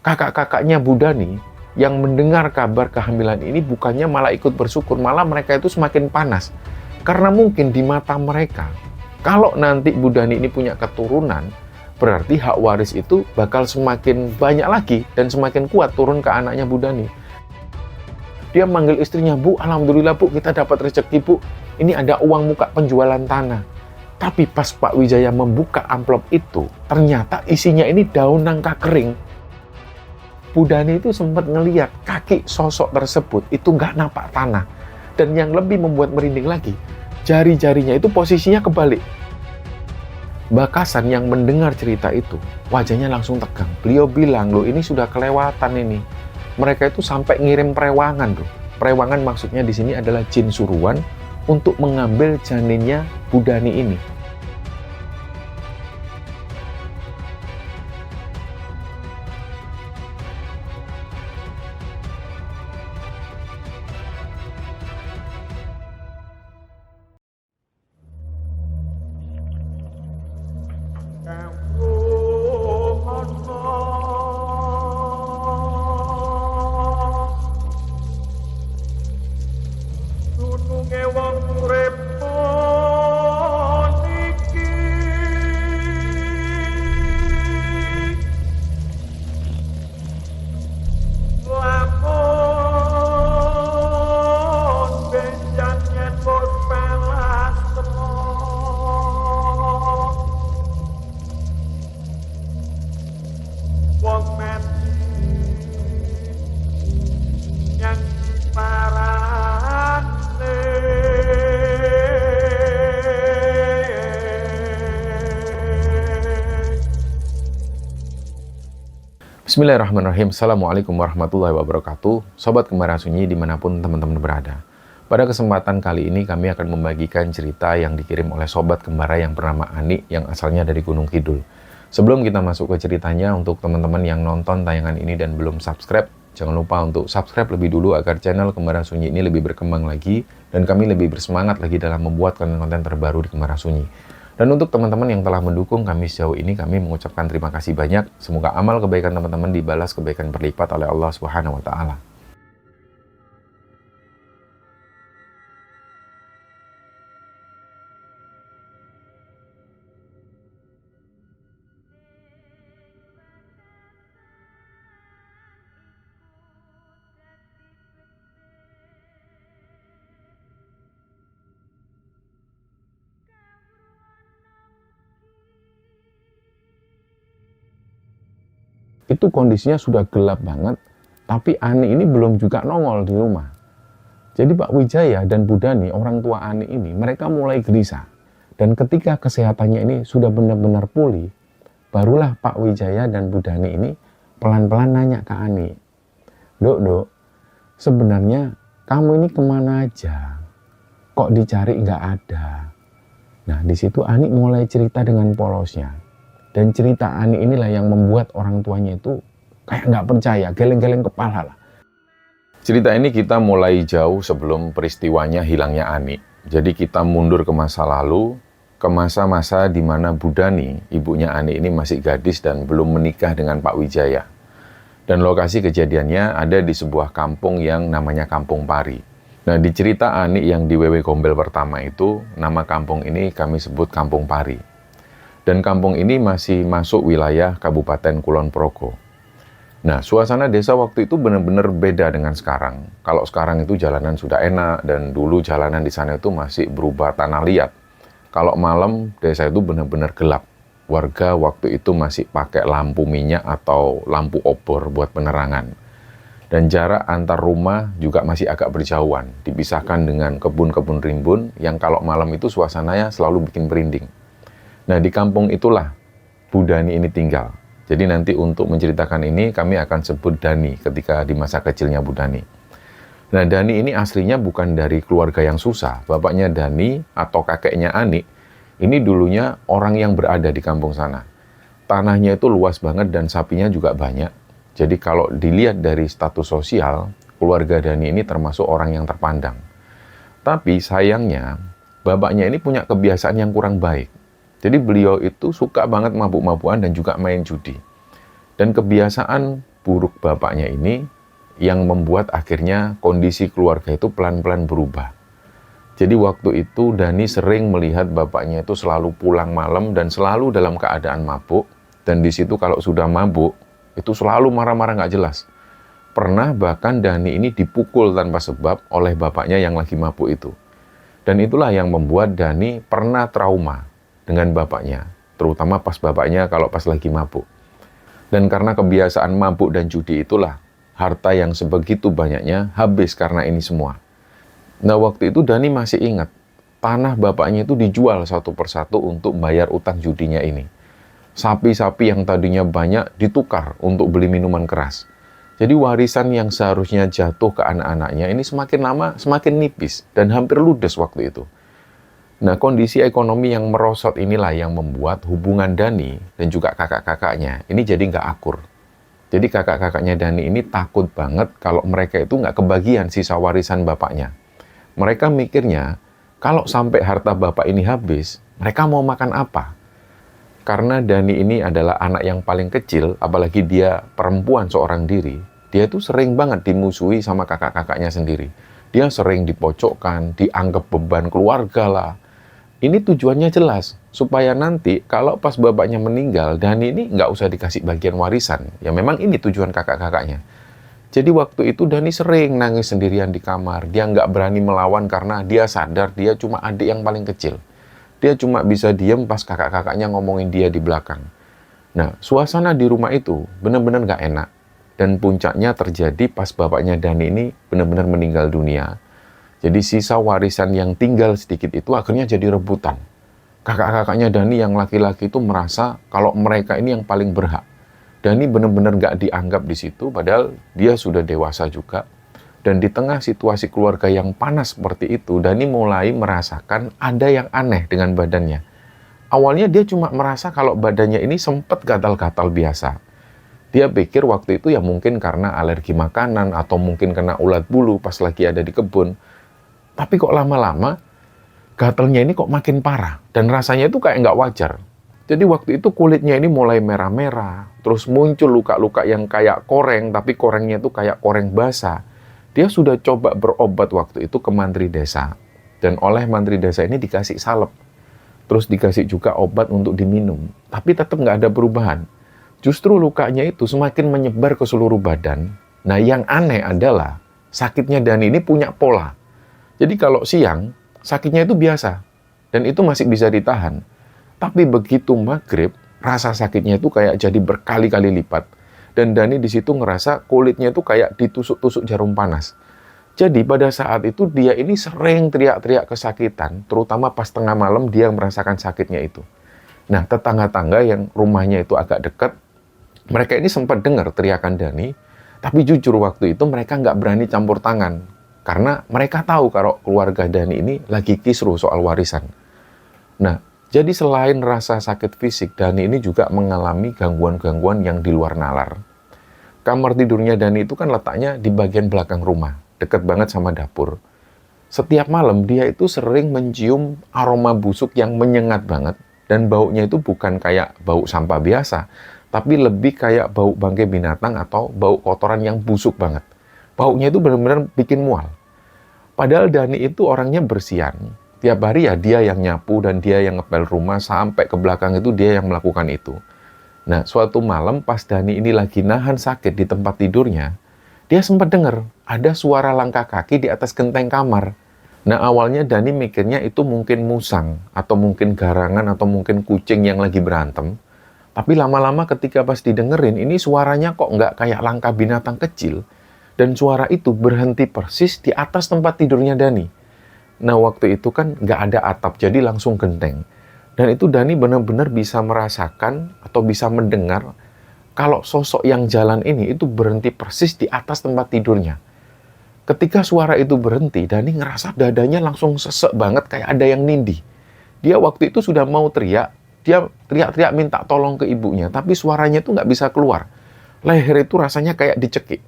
kakak-kakaknya Bu Dani yang mendengar kabar kehamilan ini bukannya malah ikut bersyukur, malah mereka itu semakin panas. Karena mungkin di mata mereka, kalau nanti Bu Dani ini punya keturunan, berarti hak waris itu bakal semakin banyak lagi dan semakin kuat turun ke anaknya Bu Dani. Dia manggil istrinya, "Bu, alhamdulillah Bu, kita dapat rezeki Bu. Ini ada uang muka penjualan tanah." Tapi pas Pak Wijaya membuka amplop itu, ternyata isinya ini daun nangka kering. Bu Dani itu sempat ngeliat kaki sosok tersebut itu nggak napak tanah. Dan yang lebih membuat merinding lagi, jari-jarinya itu posisinya kebalik. Mbak Kasan yang mendengar cerita itu, wajahnya langsung tegang. Beliau bilang, "Loh, ini sudah kelewatan ini." Mereka itu sampai ngirim perewangan loh. Perewangan maksudnya di sini adalah jin suruhan untuk mengambil janinnya Bu Dani ini. Bismillahirrahmanirrahim. Assalamualaikum warahmatullahi wabarakatuh. Sobat Kembaran Sunyi dimanapun teman-teman berada. Pada kesempatan kali ini kami akan membagikan cerita yang dikirim oleh Sobat Kembara yang bernama Ani yang asalnya dari Gunung Kidul. Sebelum kita masuk ke ceritanya, untuk teman-teman yang nonton tayangan ini dan belum subscribe, jangan lupa untuk subscribe lebih dulu agar channel Kembaran Sunyi ini lebih berkembang lagi dan kami lebih bersemangat lagi dalam membuat konten-konten terbaru di Kembaran Sunyi. Dan untuk teman-teman yang telah mendukung kami sejauh ini, kami mengucapkan terima kasih banyak. Semoga amal kebaikan teman-teman dibalas kebaikan berlipat oleh Allah Subhanahu wa Ta'ala. Itu kondisinya sudah gelap banget, tapi Ani ini belum juga nongol di rumah. Jadi Pak Wijaya dan Bu Dani, orang tua Ani ini, mereka mulai gelisah. Dan ketika kesehatannya ini sudah benar-benar pulih, barulah Pak Wijaya dan Bu Dani ini pelan-pelan nanya ke Ani, Dok, sebenarnya kamu ini kemana aja? Kok dicari nggak ada?" Nah, di situ Ani mulai cerita dengan polosnya. Dan cerita Ani inilah yang membuat orang tuanya itu kayak nggak percaya, geleng-geleng kepala lah. Cerita ini kita mulai jauh sebelum peristiwanya hilangnya Ani. Jadi kita mundur ke masa lalu, ke masa-masa di mana Bu Dani, ibunya Ani ini masih gadis dan belum menikah dengan Pak Wijaya. Dan lokasi kejadiannya ada di sebuah kampung yang namanya Kampung Pari. Nah, di cerita Ani yang di WW Gombel pertama itu, nama kampung ini kami sebut Kampung Pari. Dan kampung ini masih masuk wilayah Kabupaten Kulon Progo. Nah, suasana desa waktu itu benar-benar beda dengan sekarang. Kalau sekarang itu jalanan sudah enak, dan dulu jalanan di sana itu masih berupa tanah liat. Kalau malam, desa itu benar-benar gelap. Warga waktu itu masih pakai lampu minyak atau lampu obor buat penerangan. Dan jarak antar rumah juga masih agak berjauhan, dipisahkan dengan kebun-kebun rimbun yang kalau malam itu suasananya selalu bikin merinding. Nah, di kampung itulah Bu Dani ini tinggal. Jadi nanti untuk menceritakan ini kami akan sebut Dani ketika di masa kecilnya Bu Dani. Nah, Dani ini aslinya bukan dari keluarga yang susah. Bapaknya Dani atau kakeknya Ani ini dulunya orang yang berada di kampung sana. Tanahnya itu luas banget dan sapinya juga banyak. Jadi kalau dilihat dari status sosial, keluarga Dani ini termasuk orang yang terpandang. Tapi sayangnya, bapaknya ini punya kebiasaan yang kurang baik. Jadi beliau itu suka banget mabuk-mabukan dan juga main judi. Dan kebiasaan buruk bapaknya ini yang membuat akhirnya kondisi keluarga itu pelan-pelan berubah. Jadi waktu itu Dani sering melihat bapaknya itu selalu pulang malam dan selalu dalam keadaan mabuk. Dan di situ kalau sudah mabuk, itu selalu marah-marah nggak jelas. Pernah bahkan Dani ini dipukul tanpa sebab oleh bapaknya yang lagi mabuk itu. Dan itulah yang membuat Dani pernah trauma dengan bapaknya. Terutama pas bapaknya kalau pas lagi mabuk. Dan karena kebiasaan mabuk dan judi itulah, harta yang sebegitu banyaknya habis karena ini semua. Nah waktu itu Dani masih ingat, tanah bapaknya itu dijual satu persatu untuk bayar utang judinya ini. Sapi-sapi yang tadinya banyak ditukar untuk beli minuman keras. Jadi warisan yang seharusnya jatuh ke anak-anaknya ini semakin lama semakin nipis dan hampir ludes waktu itu. Nah kondisi ekonomi yang merosot inilah yang membuat hubungan Dani dan juga kakak-kakaknya ini jadi nggak akur. Jadi kakak-kakaknya Dani ini takut banget kalau mereka itu nggak kebagian sisa warisan bapaknya. Mereka mikirnya, kalau sampai harta bapak ini habis, mereka mau makan apa? Karena Dani ini adalah anak yang paling kecil, apalagi dia perempuan seorang diri, dia itu sering banget dimusuhi sama kakak-kakaknya sendiri. Dia sering dipojokkan, dianggap beban keluarga lah. Ini tujuannya jelas, supaya nanti kalau pas bapaknya meninggal, Dani ini nggak usah dikasih bagian warisan. Ya memang ini tujuan kakak-kakaknya. Jadi waktu itu Dani sering nangis sendirian di kamar. Dia nggak berani melawan karena dia sadar dia cuma adik yang paling kecil. Dia cuma bisa diem pas kakak-kakaknya ngomongin dia di belakang. Nah, suasana di rumah itu benar-benar nggak enak. Dan puncaknya terjadi pas bapaknya Dani ini benar-benar meninggal dunia. Jadi sisa warisan yang tinggal sedikit itu akhirnya jadi rebutan. Kakak-kakaknya Dani yang laki-laki itu merasa kalau mereka ini yang paling berhak. Dani benar-benar gak dianggap di situ, padahal dia sudah dewasa juga. Dan di tengah situasi keluarga yang panas seperti itu, Dani mulai merasakan ada yang aneh dengan badannya. Awalnya dia cuma merasa kalau badannya ini sempat gatal-gatal biasa. Dia pikir waktu itu ya mungkin karena alergi makanan atau mungkin kena ulat bulu pas lagi ada di kebun. Tapi kok lama-lama, gatalnya ini kok makin parah. Dan rasanya itu kayak nggak wajar. Jadi waktu itu kulitnya ini mulai merah-merah, terus muncul luka-luka yang kayak koreng, tapi korengnya itu kayak koreng basah. Dia sudah coba berobat waktu itu ke mantri desa, dan oleh mantri desa ini dikasih salep. Terus dikasih juga obat untuk diminum, tapi tetap nggak ada perubahan. Justru lukanya itu semakin menyebar ke seluruh badan. Nah yang aneh adalah, sakitnya Dani ini punya pola. Jadi kalau siang, sakitnya itu biasa, dan itu masih bisa ditahan. Tapi begitu maghrib, rasa sakitnya itu kayak jadi berkali-kali lipat. Dan Dani di situ ngerasa kulitnya itu kayak ditusuk-tusuk jarum panas. Jadi pada saat itu dia ini sering teriak-teriak kesakitan, terutama pas tengah malam dia merasakan sakitnya itu. Nah, tetangga-tangga yang rumahnya itu agak dekat, mereka ini sempat dengar teriakan Dani, tapi jujur waktu itu mereka nggak berani campur tangan. Karena mereka tahu kalau keluarga Dani ini lagi kisruh soal warisan. Nah, jadi selain rasa sakit fisik, Dani ini juga mengalami gangguan-gangguan yang di luar nalar. Kamar tidurnya Dani itu kan letaknya di bagian belakang rumah, dekat banget sama dapur. Setiap malam dia itu sering mencium aroma busuk yang menyengat banget, dan baunya itu bukan kayak bau sampah biasa, tapi lebih kayak bau bangkai binatang atau bau kotoran yang busuk banget. Baunya itu benar-benar bikin mual. Padahal Dani itu orangnya bersihan. Tiap hari ya dia yang nyapu dan dia yang ngepel rumah sampai ke belakang itu dia yang melakukan itu. Nah, suatu malam pas Dani ini lagi nahan sakit di tempat tidurnya, dia sempat dengar ada suara langkah kaki di atas genteng kamar. Nah, awalnya Dani mikirnya itu mungkin musang, atau mungkin garangan, atau mungkin kucing yang lagi berantem. Tapi lama-lama ketika pas didengerin, ini suaranya kok nggak kayak langkah binatang kecil. Dan suara itu berhenti persis di atas tempat tidurnya Dani. Nah, waktu itu kan nggak ada atap, jadi langsung genteng. Dan itu Dani benar-benar bisa merasakan atau bisa mendengar kalau sosok yang jalan ini itu berhenti persis di atas tempat tidurnya. Ketika suara itu berhenti, Dani ngerasa dadanya langsung sesek banget kayak ada yang nindih. Dia waktu itu sudah mau teriak, dia teriak-teriak minta tolong ke ibunya, tapi suaranya itu nggak bisa keluar. Leher itu rasanya kayak dicekik.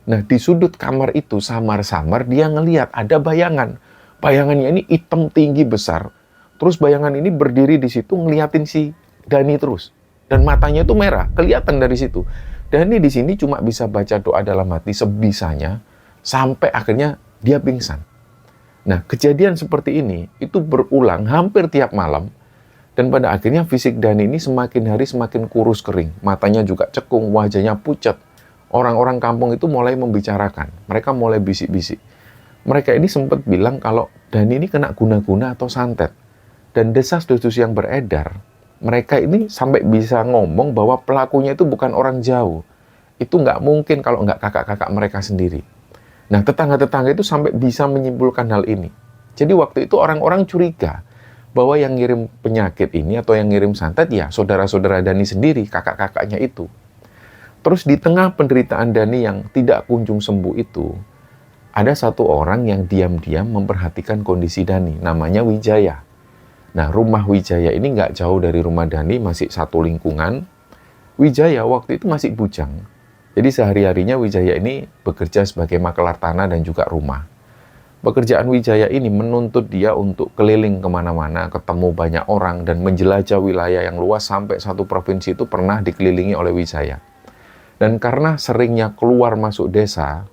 Nah, di sudut kamar itu samar-samar dia ngelihat ada bayangan. Bayangannya ini hitam tinggi besar. Terus bayangan ini berdiri di situ ngeliatin si Dani terus. Dan matanya itu merah, kelihatan dari situ. Dani di sini cuma bisa baca doa dalam hati sebisanya, sampai akhirnya dia pingsan. Nah, kejadian seperti ini itu berulang hampir tiap malam, dan pada akhirnya fisik Dani ini semakin hari semakin kurus kering, matanya juga cekung, wajahnya pucat. Orang-orang kampung itu mulai membicarakan, mereka mulai bisik-bisik. Mereka ini sempat bilang kalau Dani ini kena guna-guna atau santet. Dan desas-desus yang beredar, mereka ini sampai bisa ngomong bahwa pelakunya itu bukan orang jauh. Itu nggak mungkin kalau nggak kakak-kakak mereka sendiri. Nah, tetangga-tetangga itu sampai bisa menyimpulkan hal ini. Jadi waktu itu orang-orang curiga bahwa yang ngirim penyakit ini atau yang ngirim santet ya saudara-saudara Dani sendiri, kakak-kakaknya itu. Terus di tengah penderitaan Dani yang tidak kunjung sembuh itu, ada satu orang yang diam-diam memperhatikan kondisi Dani, namanya Wijaya. Nah, rumah Wijaya ini nggak jauh dari rumah Dani, masih satu lingkungan. Wijaya waktu itu masih bujang. Jadi sehari-harinya Wijaya ini bekerja sebagai makelar tanah dan juga rumah. Pekerjaan Wijaya ini menuntut dia untuk keliling kemana-mana, ketemu banyak orang, dan menjelajah wilayah yang luas sampai satu provinsi itu pernah dikelilingi oleh Wijaya. Dan karena seringnya keluar masuk desa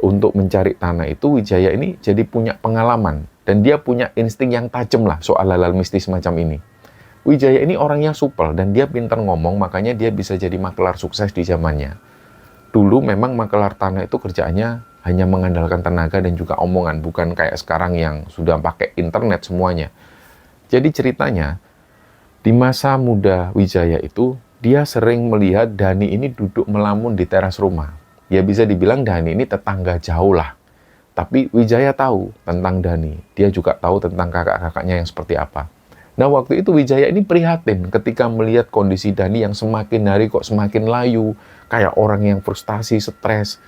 untuk mencari tanah itu, Wijaya ini jadi punya pengalaman. Dan dia punya insting yang tajam lah soal hal-hal mistis semacam ini. Wijaya ini orangnya supel dan dia pintar ngomong, makanya dia bisa jadi makelar sukses di zamannya. Dulu memang makelar tanah itu kerjaannya hanya mengandalkan tenaga dan juga omongan, bukan kayak sekarang yang sudah pakai internet semuanya. Jadi ceritanya, di masa muda Wijaya itu, dia sering melihat Dani ini duduk melamun di teras rumah. Ya bisa dibilang Dani ini tetangga jauh lah. Tapi Wijaya tahu tentang Dani, dia juga tahu tentang kakak-kakaknya yang seperti apa. Nah, waktu itu Wijaya ini prihatin ketika melihat kondisi Dani yang semakin hari kok semakin layu, kayak orang yang frustasi, stres.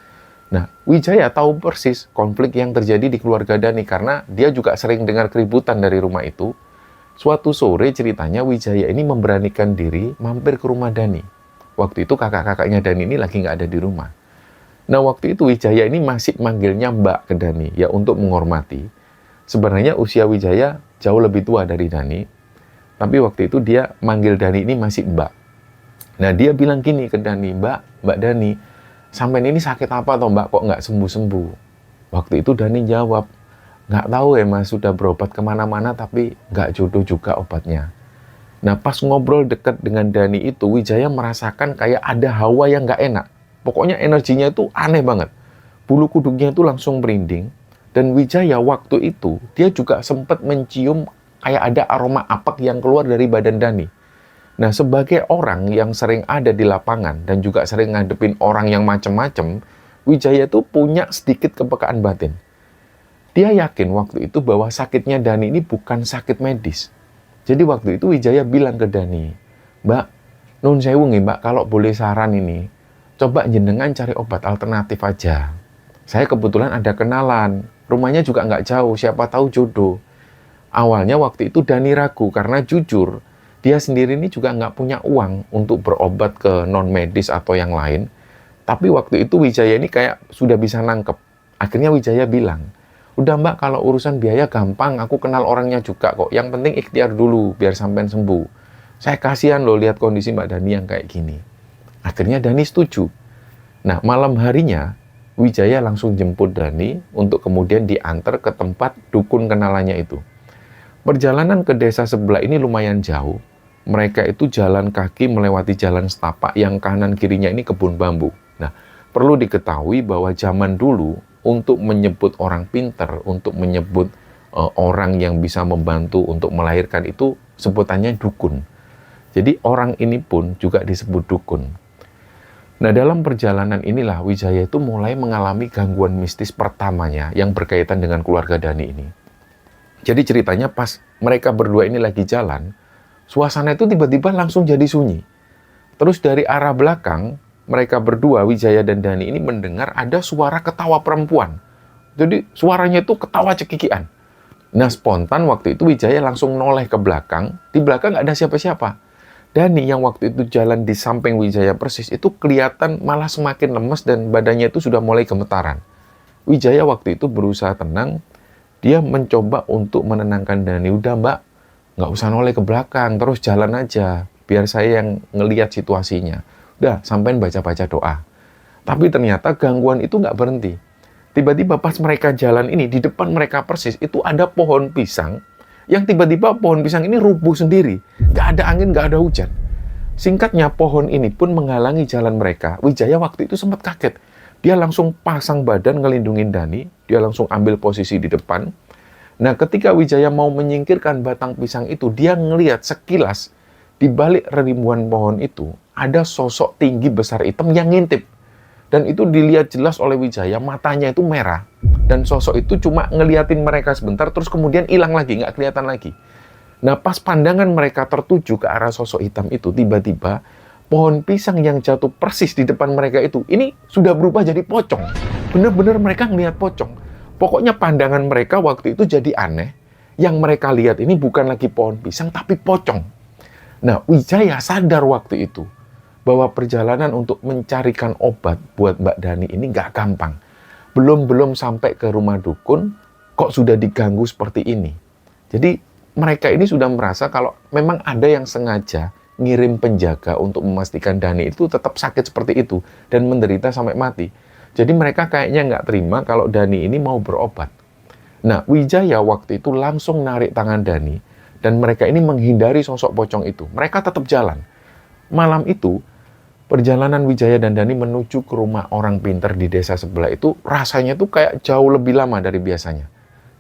Nah, Wijaya tahu persis konflik yang terjadi di keluarga Dani karena dia juga sering dengar keributan dari rumah itu. Suatu sore ceritanya Wijaya ini memberanikan diri mampir ke rumah Dani. Waktu itu kakak-kakaknya Dani ini lagi nggak ada di rumah. Nah, waktu itu Wijaya ini masih manggilnya Mbak ke Dani, ya untuk menghormati. Sebenarnya usia Wijaya jauh lebih tua dari Dani. Tapi waktu itu dia manggil Dani ini masih Mbak. Nah, dia bilang gini ke Dani, Mbak Dani, sampean ini sakit apa toh Mbak, kok nggak sembuh-sembuh? Waktu itu Dani jawab, nggak tahu ya Mas, sudah berobat kemana-mana tapi nggak jodoh juga obatnya. Nah, pas ngobrol dekat dengan Dani itu, Wijaya merasakan kayak ada hawa yang nggak enak. Pokoknya energinya itu aneh banget. Bulu kuduknya itu langsung merinding. Dan Wijaya waktu itu, dia juga sempat mencium kayak ada aroma apek yang keluar dari badan Dani. Nah, sebagai orang yang sering ada di lapangan dan juga sering ngadepin orang yang macem-macem, Wijaya itu punya sedikit kepekaan batin. Dia yakin waktu itu bahwa sakitnya Dani ini bukan sakit medis. Jadi waktu itu Wijaya bilang ke Dani, Mbak, nun sewu nggih Mbak, kalau boleh saran ini, coba jenengan cari obat alternatif aja. Saya kebetulan ada kenalan, rumahnya juga nggak jauh, siapa tahu jodoh. Awalnya waktu itu Dani ragu karena jujur, dia sendiri ini juga nggak punya uang untuk berobat ke non-medis atau yang lain. Tapi waktu itu Wijaya ini kayak sudah bisa nangkep. Akhirnya Wijaya bilang, udah Mbak, kalau urusan biaya gampang, aku kenal orangnya juga kok. Yang penting ikhtiar dulu biar sampean sembuh. Saya kasihan loh lihat kondisi Mbak Dani yang kayak gini. Akhirnya Dani setuju. Nah, malam harinya Wijaya langsung jemput Dani untuk kemudian diantar ke tempat dukun kenalannya itu. Perjalanan ke desa sebelah ini lumayan jauh. Mereka itu jalan kaki melewati jalan setapak yang kanan kirinya ini kebun bambu. Nah, perlu diketahui bahwa zaman dulu untuk menyebut orang pintar, untuk menyebut orang yang bisa membantu untuk melahirkan itu sebutannya dukun. Jadi orang ini pun juga disebut dukun. Nah, dalam perjalanan inilah Wijaya itu mulai mengalami gangguan mistis pertamanya yang berkaitan dengan keluarga Dani ini. Jadi ceritanya pas mereka berdua ini lagi jalan, suasana itu tiba-tiba langsung jadi sunyi. Terus dari arah belakang, mereka berdua, Wijaya dan Dani ini mendengar ada suara ketawa perempuan. Jadi suaranya itu ketawa cekikian. Nah, spontan waktu itu Wijaya langsung noleh ke belakang. Di belakang nggak ada siapa-siapa. Dani yang waktu itu jalan di samping Wijaya persis, itu kelihatan malah semakin lemes dan badannya itu sudah mulai gemetaran. Wijaya waktu itu berusaha tenang. Dia mencoba untuk menenangkan Dani. Udah Mbak, nggak usah noleh ke belakang, terus jalan aja. Biar saya yang ngelihat situasinya. Dah, sampein baca-baca doa. Tapi ternyata gangguan itu nggak berhenti. Tiba-tiba pas mereka jalan ini, di depan mereka persis, itu ada pohon pisang, yang tiba-tiba pohon pisang ini rubuh sendiri. Nggak ada angin, nggak ada hujan. Singkatnya, pohon ini pun menghalangi jalan mereka. Wijaya waktu itu sempat kaget. Dia langsung pasang badan ngelindungin Dani, dia langsung ambil posisi di depan. Nah, ketika Wijaya mau menyingkirkan batang pisang itu, dia ngelihat sekilas, di balik ribuan pohon itu, ada sosok tinggi besar hitam yang ngintip. Dan itu dilihat jelas oleh Wijaya, matanya itu merah. Dan sosok itu cuma ngeliatin mereka sebentar, terus kemudian hilang lagi, nggak kelihatan lagi. Nah, pas pandangan mereka tertuju ke arah sosok hitam itu, tiba-tiba pohon pisang yang jatuh persis di depan mereka itu, ini sudah berubah jadi pocong. Bener-bener mereka ngelihat pocong. Pokoknya pandangan mereka waktu itu jadi aneh. Yang mereka lihat ini bukan lagi pohon pisang, tapi pocong. Nah, Wijaya sadar waktu itu bahwa perjalanan untuk mencarikan obat buat Mbak Dani ini nggak gampang. Belum sampai ke rumah dukun, kok sudah diganggu seperti ini. Jadi mereka ini sudah merasa kalau memang ada yang sengaja ngirim penjaga untuk memastikan Dani itu tetap sakit seperti itu dan menderita sampai mati. Jadi mereka kayaknya nggak terima kalau Dani ini mau berobat. Nah, Wijaya waktu itu langsung narik tangan Dani dan mereka ini menghindari sosok pocong itu. Mereka tetap jalan. Malam itu, perjalanan Wijaya dan Dani menuju ke rumah orang pintar di desa sebelah itu rasanya tuh kayak jauh lebih lama dari biasanya.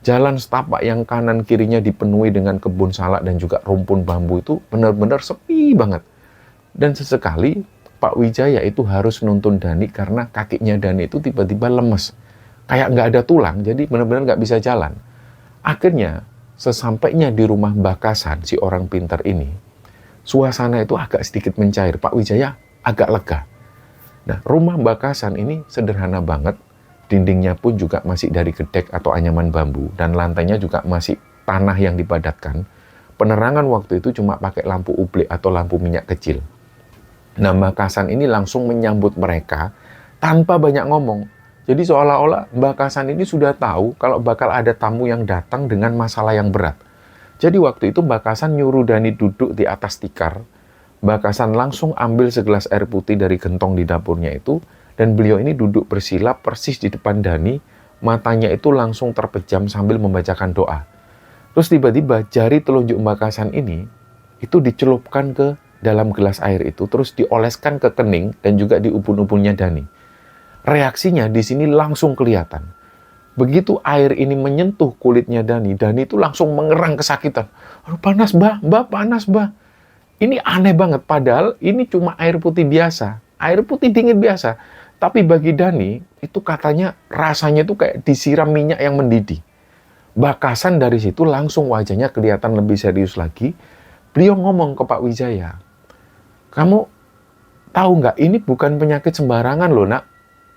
Jalan setapak yang kanan kirinya dipenuhi dengan kebun salak dan juga rumpun bambu itu benar-benar sepi banget. Dan sesekali Pak Wijaya itu harus nuntun Dani karena kakinya Dani itu tiba-tiba lemes. Kayak nggak ada tulang, jadi benar-benar nggak bisa jalan. Akhirnya, sesampainya di rumah Mbak Kasan, si orang pintar ini, suasana itu agak sedikit mencair. Pak Wijaya agak lega. Nah, rumah Mbak Kasan ini sederhana banget. Dindingnya pun juga masih dari gedek atau anyaman bambu. Dan lantainya juga masih tanah yang dipadatkan. Penerangan waktu itu cuma pakai lampu ublik atau lampu minyak kecil. Nah, Mbak Kasan ini langsung menyambut mereka tanpa banyak ngomong. Jadi seolah-olah Mbak Kasan ini sudah tahu kalau bakal ada tamu yang datang dengan masalah yang berat. Jadi waktu itu Mbak Kasan nyuruh Dani duduk di atas tikar. Mbak Kasan langsung ambil segelas air putih dari gentong di dapurnya itu, dan beliau ini duduk bersila persis di depan Dani, matanya itu langsung terpejam sambil membacakan doa. Terus tiba-tiba jari telunjuk Mbak Kasan ini, itu dicelupkan ke dalam gelas air itu, terus dioleskan ke kening dan juga di ubun-ubunnya Dani. Reaksinya di sini langsung kelihatan. Begitu air ini menyentuh kulitnya Dani, Dani itu langsung mengerang kesakitan. Aduh, panas, Mbak, panas, Mbak. Ini aneh banget, padahal ini cuma air putih biasa. Air putih dingin biasa. Tapi bagi Dani, itu katanya rasanya itu kayak disiram minyak yang mendidih. Mbak Kasan dari situ langsung wajahnya kelihatan lebih serius lagi. Beliau ngomong ke Pak Wijaya, kamu tahu nggak, ini bukan penyakit sembarangan loh, nak.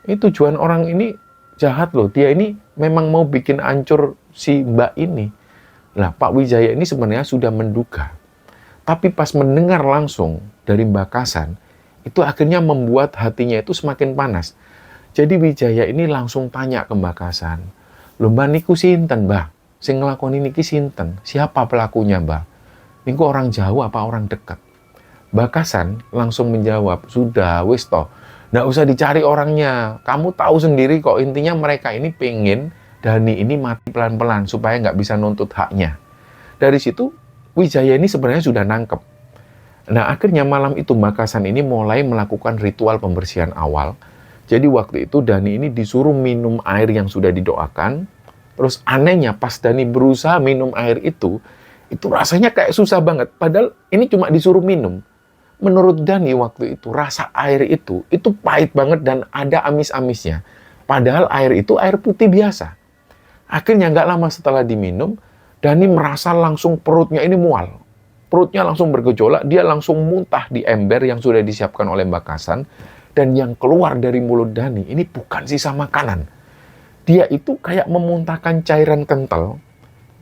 Ini tujuan orang ini jahat loh. Dia ini memang mau bikin hancur si Mbak ini. Nah, Pak Wijaya ini sebenarnya sudah menduga. Tapi pas mendengar langsung dari Mbak Kasan, itu akhirnya membuat hatinya itu semakin panas. Jadi Wijaya ini langsung tanya ke Mbak Kasan, "Lho Mbak, niku sinten, Mbak? Sing nglakoni niki sinten? Siapa pelakunya, Mbak? Niku orang Jawa apa orang dekat?" Mbak Kasan langsung menjawab, "Sudah, wis toh. Nggak usah dicari orangnya. Kamu tahu sendiri kok, intinya mereka ini pengen Dani ini mati pelan-pelan supaya nggak bisa nuntut haknya." Dari situ Wijaya ini sebenarnya sudah nangkep. Nah, akhirnya malam itu Mbak Kasan ini mulai melakukan ritual pembersihan awal. Jadi waktu itu Dani ini disuruh minum air yang sudah didoakan. Terus anehnya pas Dani berusaha minum air itu rasanya kayak susah banget. Padahal ini cuma disuruh minum. Menurut Dani waktu itu rasa air itu pahit banget dan ada amis-amisnya. Padahal air itu air putih biasa. Akhirnya nggak lama setelah diminum, Dani merasa langsung perutnya ini mual. Perutnya langsung bergejolak, dia langsung muntah di ember yang sudah disiapkan oleh Mbak Kasan. Dan yang keluar dari mulut Dani ini bukan sisa makanan. Dia itu kayak memuntahkan cairan kental.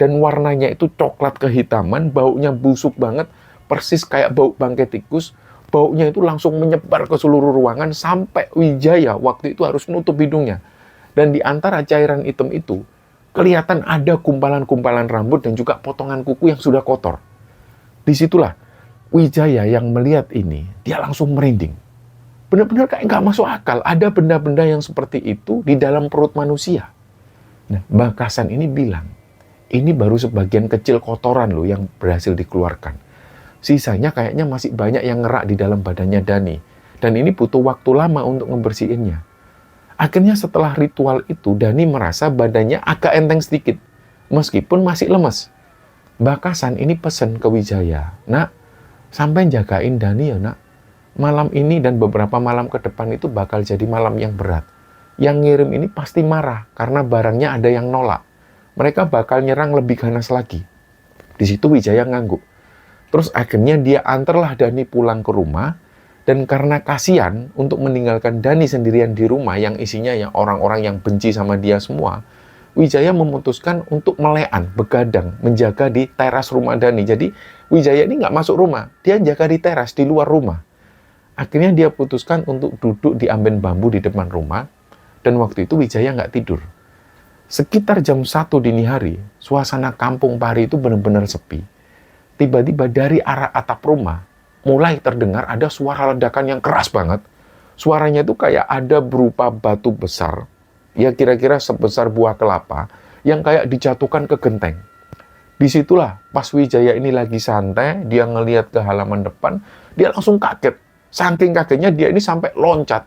Dan warnanya itu coklat kehitaman, baunya busuk banget, persis kayak bau bangkai tikus. Baunya itu langsung menyebar ke seluruh ruangan sampai Wijaya waktu itu harus nutup hidungnya. Dan di antara cairan hitam itu, kelihatan ada gumpalan-gumpalan rambut dan juga potongan kuku yang sudah kotor. Disitulah Wijaya yang melihat ini, dia langsung merinding. Benar-benar kayak nggak masuk akal. Ada benda-benda yang seperti itu di dalam perut manusia. Nah, Bakasan ini bilang, ini baru sebagian kecil kotoran loh yang berhasil dikeluarkan. Sisanya kayaknya masih banyak yang ngerak di dalam badannya Dani. Dan ini butuh waktu lama untuk membersihinnya. Akhirnya setelah ritual itu, Dani merasa badannya agak enteng sedikit. Meskipun masih lemes. Bakasan ini pesen ke Wijaya, "Nak, sampai jagain Dani ya nak. Malam ini dan beberapa malam ke depan itu bakal jadi malam yang berat. Yang ngirim ini pasti marah karena barangnya ada yang nolak. Mereka bakal nyerang lebih ganas lagi." Di situ Wijaya ngangguk. Terus akhirnya dia antarlah Dani pulang ke rumah, dan karena kasihan untuk meninggalkan Dani sendirian di rumah yang isinya ya orang-orang yang benci sama dia semua, Wijaya memutuskan untuk melean, begadang, menjaga di teras rumah Dani. Jadi Wijaya ini nggak masuk rumah, dia jaga di teras, di luar rumah. Akhirnya dia putuskan untuk duduk di amben bambu di depan rumah, dan waktu itu Wijaya nggak tidur. Sekitar jam 1 dini hari, suasana kampung Pari itu benar-benar sepi. Tiba-tiba dari arah atap rumah, mulai terdengar ada suara ledakan yang keras banget. Suaranya itu kayak ada berupa batu besar, ya kira-kira sebesar buah kelapa, yang kayak dijatuhkan ke genteng. Disitulah pas Wijaya ini lagi santai, dia ngelihat ke halaman depan, dia langsung kaget. Saking kagetnya dia ini sampai loncat.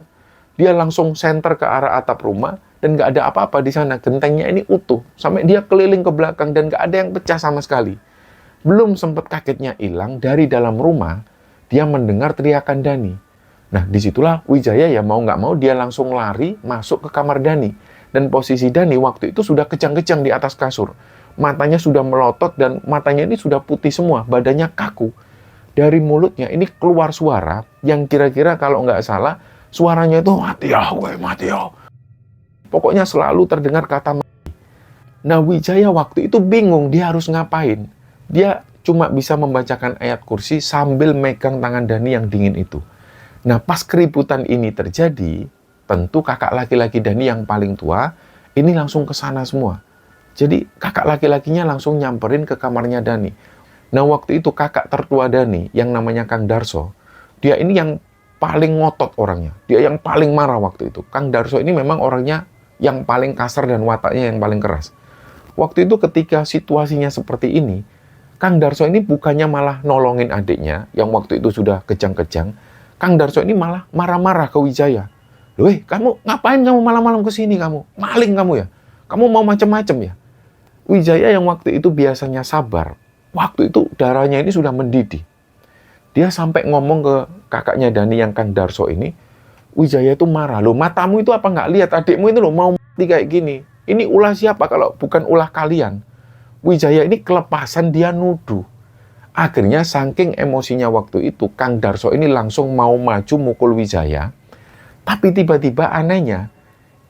Dia langsung senter ke arah atap rumah, dan nggak ada apa-apa di sana. Gentengnya ini utuh, sampai dia keliling ke belakang dan nggak ada yang pecah sama sekali. Belum sempat kagetnya hilang, dari dalam rumah, dia mendengar teriakan Dani. Nah, disitulah Wijaya ya mau nggak mau dia langsung lari masuk ke kamar Dani. Dan posisi Dani waktu itu sudah kejang-kejang di atas kasur. Matanya sudah melotot dan matanya ini sudah putih semua, badannya kaku. Dari mulutnya ini keluar suara yang kira-kira kalau nggak salah, suaranya itu mati ya, gue mati ya. Pokoknya selalu terdengar kata mati. Nah, Wijaya waktu itu bingung dia harus ngapain. Dia cuma bisa membacakan ayat kursi sambil megang tangan Dani yang dingin itu. Nah, pas keributan ini terjadi, tentu kakak laki-laki Dani yang paling tua, ini langsung ke sana semua. Jadi kakak laki-lakinya langsung nyamperin ke kamarnya Dani. Nah, waktu itu kakak tertua Dani, yang namanya Kang Darso, dia ini yang paling ngotot orangnya. Dia yang paling marah waktu itu. Kang Darso ini memang orangnya yang paling kasar dan wataknya yang paling keras. Waktu itu ketika situasinya seperti ini, Kang Darso ini bukannya malah nolongin adiknya, yang waktu itu sudah kejang-kejang. Kang Darso ini malah marah-marah ke Wijaya. "Weh, kamu ngapain kamu malam-malam kesini kamu? Maling kamu ya? Kamu mau macem-macem ya?" Wijaya yang waktu itu biasanya sabar, waktu itu darahnya ini sudah mendidih. Dia sampai ngomong ke kakaknya Dani yang Kang Darso ini, Wijaya itu marah. "Loh, matamu itu apa nggak lihat adikmu itu loh mau mati kayak gini? Ini ulah siapa kalau bukan ulah kalian?" Wijaya ini kelepasan, dia nuduh. Akhirnya saking emosinya waktu itu, Kang Darso ini langsung mau maju mukul Wijaya. Tapi tiba-tiba anehnya,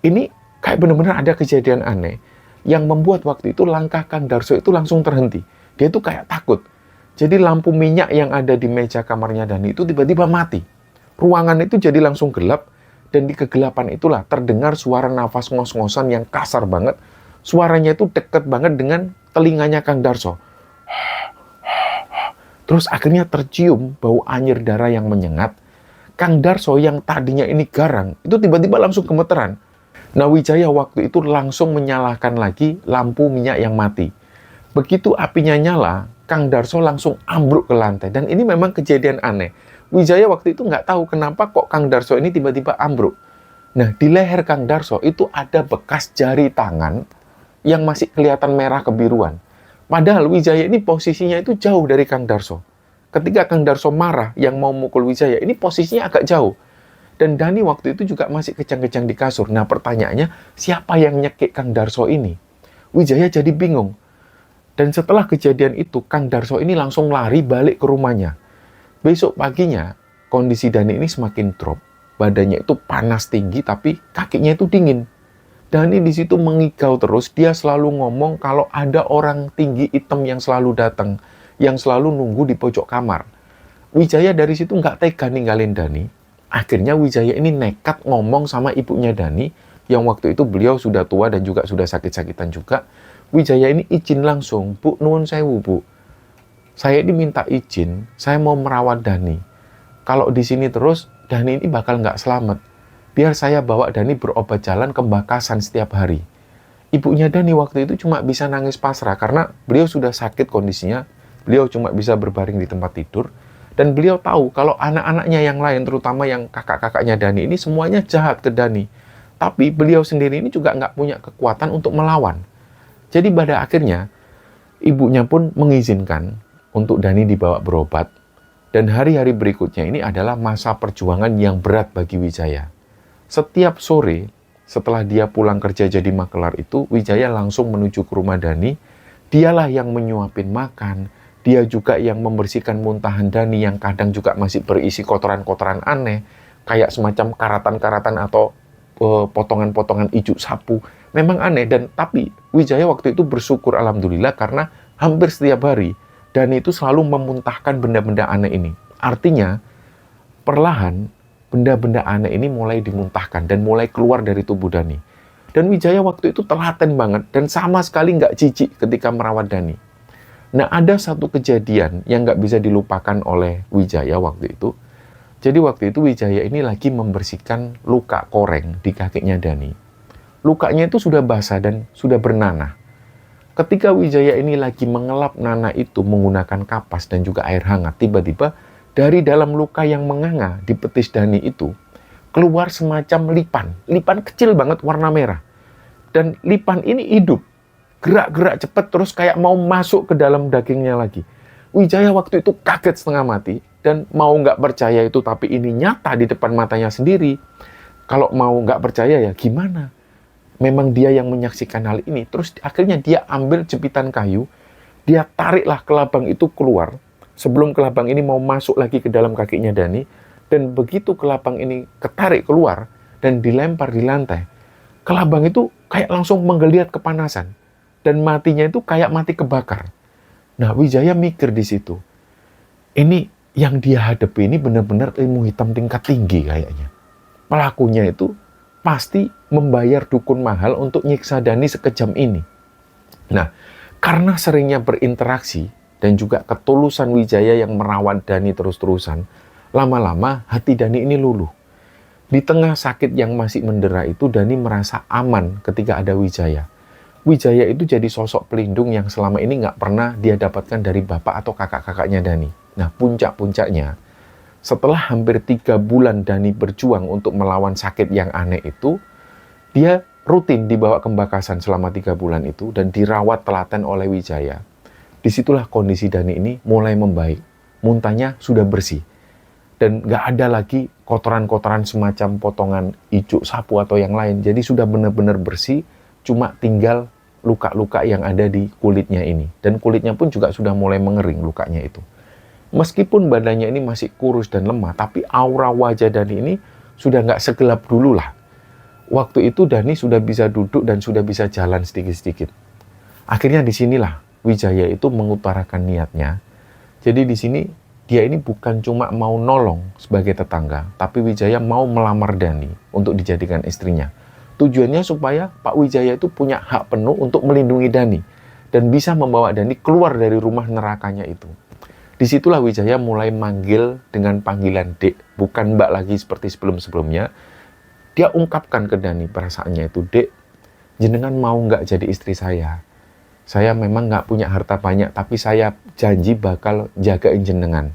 ini kayak benar-benar ada kejadian aneh yang membuat waktu itu langkah Kang Darso itu langsung terhenti. Dia itu kayak takut. Jadi lampu minyak yang ada di meja kamarnya Dani itu tiba-tiba mati. Ruangan itu jadi langsung gelap, dan di kegelapan itulah terdengar suara nafas ngos-ngosan yang kasar banget. Suaranya itu deket banget dengan telinganya Kang Darso. Terus akhirnya tercium bau anyir darah yang menyengat. Kang Darso yang tadinya ini garang, itu tiba-tiba langsung gemeteran. Nah, Wijaya waktu itu langsung menyalakan lagi lampu minyak yang mati. Begitu apinya nyala, Kang Darso langsung ambruk ke lantai. Dan ini memang kejadian aneh. Wijaya waktu itu nggak tahu kenapa kok Kang Darso ini tiba-tiba ambruk. Nah, di leher Kang Darso itu ada bekas jari tangan yang masih kelihatan merah kebiruan. Padahal Wijaya ini posisinya itu jauh dari Kang Darso. Ketika Kang Darso marah yang mau mukul Wijaya, ini posisinya agak jauh. Dan Dani waktu itu juga masih kejang-kejang di kasur. Nah, pertanyaannya, siapa yang nyekik Kang Darso ini? Wijaya jadi bingung. Dan setelah kejadian itu, Kang Darso ini langsung lari balik ke rumahnya. Besok paginya, kondisi Dani ini semakin drop. Badannya itu panas tinggi, tapi kakinya itu dingin. Dani di situ mengigau terus, dia selalu ngomong kalau ada orang tinggi hitam yang selalu datang, yang selalu nunggu di pojok kamar. Wijaya dari situ nggak tega ninggalin Dani. Akhirnya Wijaya ini nekat ngomong sama ibunya Dani, yang waktu itu beliau sudah tua dan juga sudah sakit-sakitan juga. Wijaya ini izin langsung, "Bu, nuwun sewu, Bu. Saya ini minta izin, saya mau merawat Dani. Kalau di sini terus, Dani ini bakal nggak selamat. Biar saya bawa Dani berobat jalan ke Bakasan setiap hari. Ibunya Dani waktu itu cuma bisa nangis pasrah karena beliau sudah sakit kondisinya. Beliau cuma bisa berbaring di tempat tidur. Dan beliau tahu kalau anak-anaknya yang lain, terutama yang kakak-kakaknya Dani ini semuanya jahat ke Dani. Tapi beliau sendiri ini juga nggak punya kekuatan untuk melawan. Jadi pada akhirnya, ibunya pun mengizinkan untuk Dani dibawa berobat. Dan hari-hari berikutnya ini adalah masa perjuangan yang berat bagi Wijaya. Setiap sore, setelah dia pulang kerja jadi makelar itu, Wijaya langsung menuju ke rumah Dani. Dialah yang menyuapin makan, dia juga yang membersihkan muntahan Dani yang kadang juga masih berisi kotoran-kotoran aneh, kayak semacam karatan-karatan atau potongan-potongan ijuk sapu. Memang aneh, tapi Wijaya waktu itu bersyukur alhamdulillah karena hampir setiap hari Dani itu selalu memuntahkan benda-benda aneh ini. Artinya, perlahan benda-benda aneh ini mulai dimuntahkan dan mulai keluar dari tubuh Dani. Dan Wijaya waktu itu telaten banget dan sama sekali nggak jijik ketika merawat Dani. Nah, ada satu kejadian yang nggak bisa dilupakan oleh Wijaya waktu itu. Jadi waktu itu Wijaya ini lagi membersihkan luka koreng di kakinya Dani. Lukanya itu sudah basah dan sudah bernanah. Ketika Wijaya ini lagi mengelap nanah itu menggunakan kapas dan juga air hangat, tiba-tiba dari dalam luka yang menganga di petis Dani itu, keluar semacam lipan kecil banget warna merah. Dan lipan ini hidup, gerak-gerak cepat terus kayak mau masuk ke dalam dagingnya lagi. Wijaya waktu itu kaget setengah mati, dan mau nggak percaya itu, tapi ini nyata di depan matanya sendiri. Kalau mau nggak percaya ya gimana? Memang dia yang menyaksikan hal ini. Terus akhirnya dia ambil jepitan kayu, dia tariklah kelabang itu keluar, sebelum kelabang ini mau masuk lagi ke dalam kakinya Dani, dan begitu kelabang ini ketarik keluar dan dilempar di lantai, kelabang itu kayak langsung menggeliat kepanasan dan matinya itu kayak mati kebakar. Nah, Wijaya mikir di situ, ini yang dia hadapi ini benar-benar ilmu hitam tingkat tinggi kayaknya. Pelakunya itu pasti membayar dukun mahal untuk nyiksa Dani sekejam ini. Nah, karena seringnya berinteraksi dan juga ketulusan Wijaya yang merawat Dani terus-terusan, lama-lama hati Dani ini luluh. Di tengah sakit yang masih mendera itu, Dani merasa aman ketika ada Wijaya. Wijaya itu jadi sosok pelindung yang selama ini nggak pernah dia dapatkan dari bapak atau kakak-kakaknya Dani. Nah, puncak-puncaknya, setelah hampir 3 bulan Dani berjuang untuk melawan sakit yang aneh itu, dia rutin dibawa ke Bakasan selama 3 bulan itu dan dirawat telaten oleh Wijaya. Disitulah kondisi Dani ini mulai membaik. Muntahnya sudah bersih. Dan nggak ada lagi kotoran-kotoran semacam potongan ijuk sapu atau yang lain. Jadi sudah benar-benar bersih, cuma tinggal luka-luka yang ada di kulitnya ini. Dan kulitnya pun juga sudah mulai mengering lukanya itu. Meskipun badannya ini masih kurus dan lemah, tapi aura wajah Dani ini sudah nggak segelap dulu lah. Waktu itu Dani sudah bisa duduk dan sudah bisa jalan sedikit-sedikit. Akhirnya disinilah Wijaya itu mengutarakan niatnya. Jadi di sini dia ini bukan cuma mau nolong sebagai tetangga, tapi Wijaya mau melamar Dani untuk dijadikan istrinya. Tujuannya supaya Pak Wijaya itu punya hak penuh untuk melindungi Dani dan bisa membawa Dani keluar dari rumah nerakanya itu. Disitulah Wijaya mulai manggil dengan panggilan Dek, bukan Mbak lagi seperti sebelum-sebelumnya. Dia ungkapkan ke Dani perasaannya itu, Dek, jenengan mau nggak jadi istri saya? Saya memang nggak punya harta banyak, tapi saya janji bakal jagain jenengan.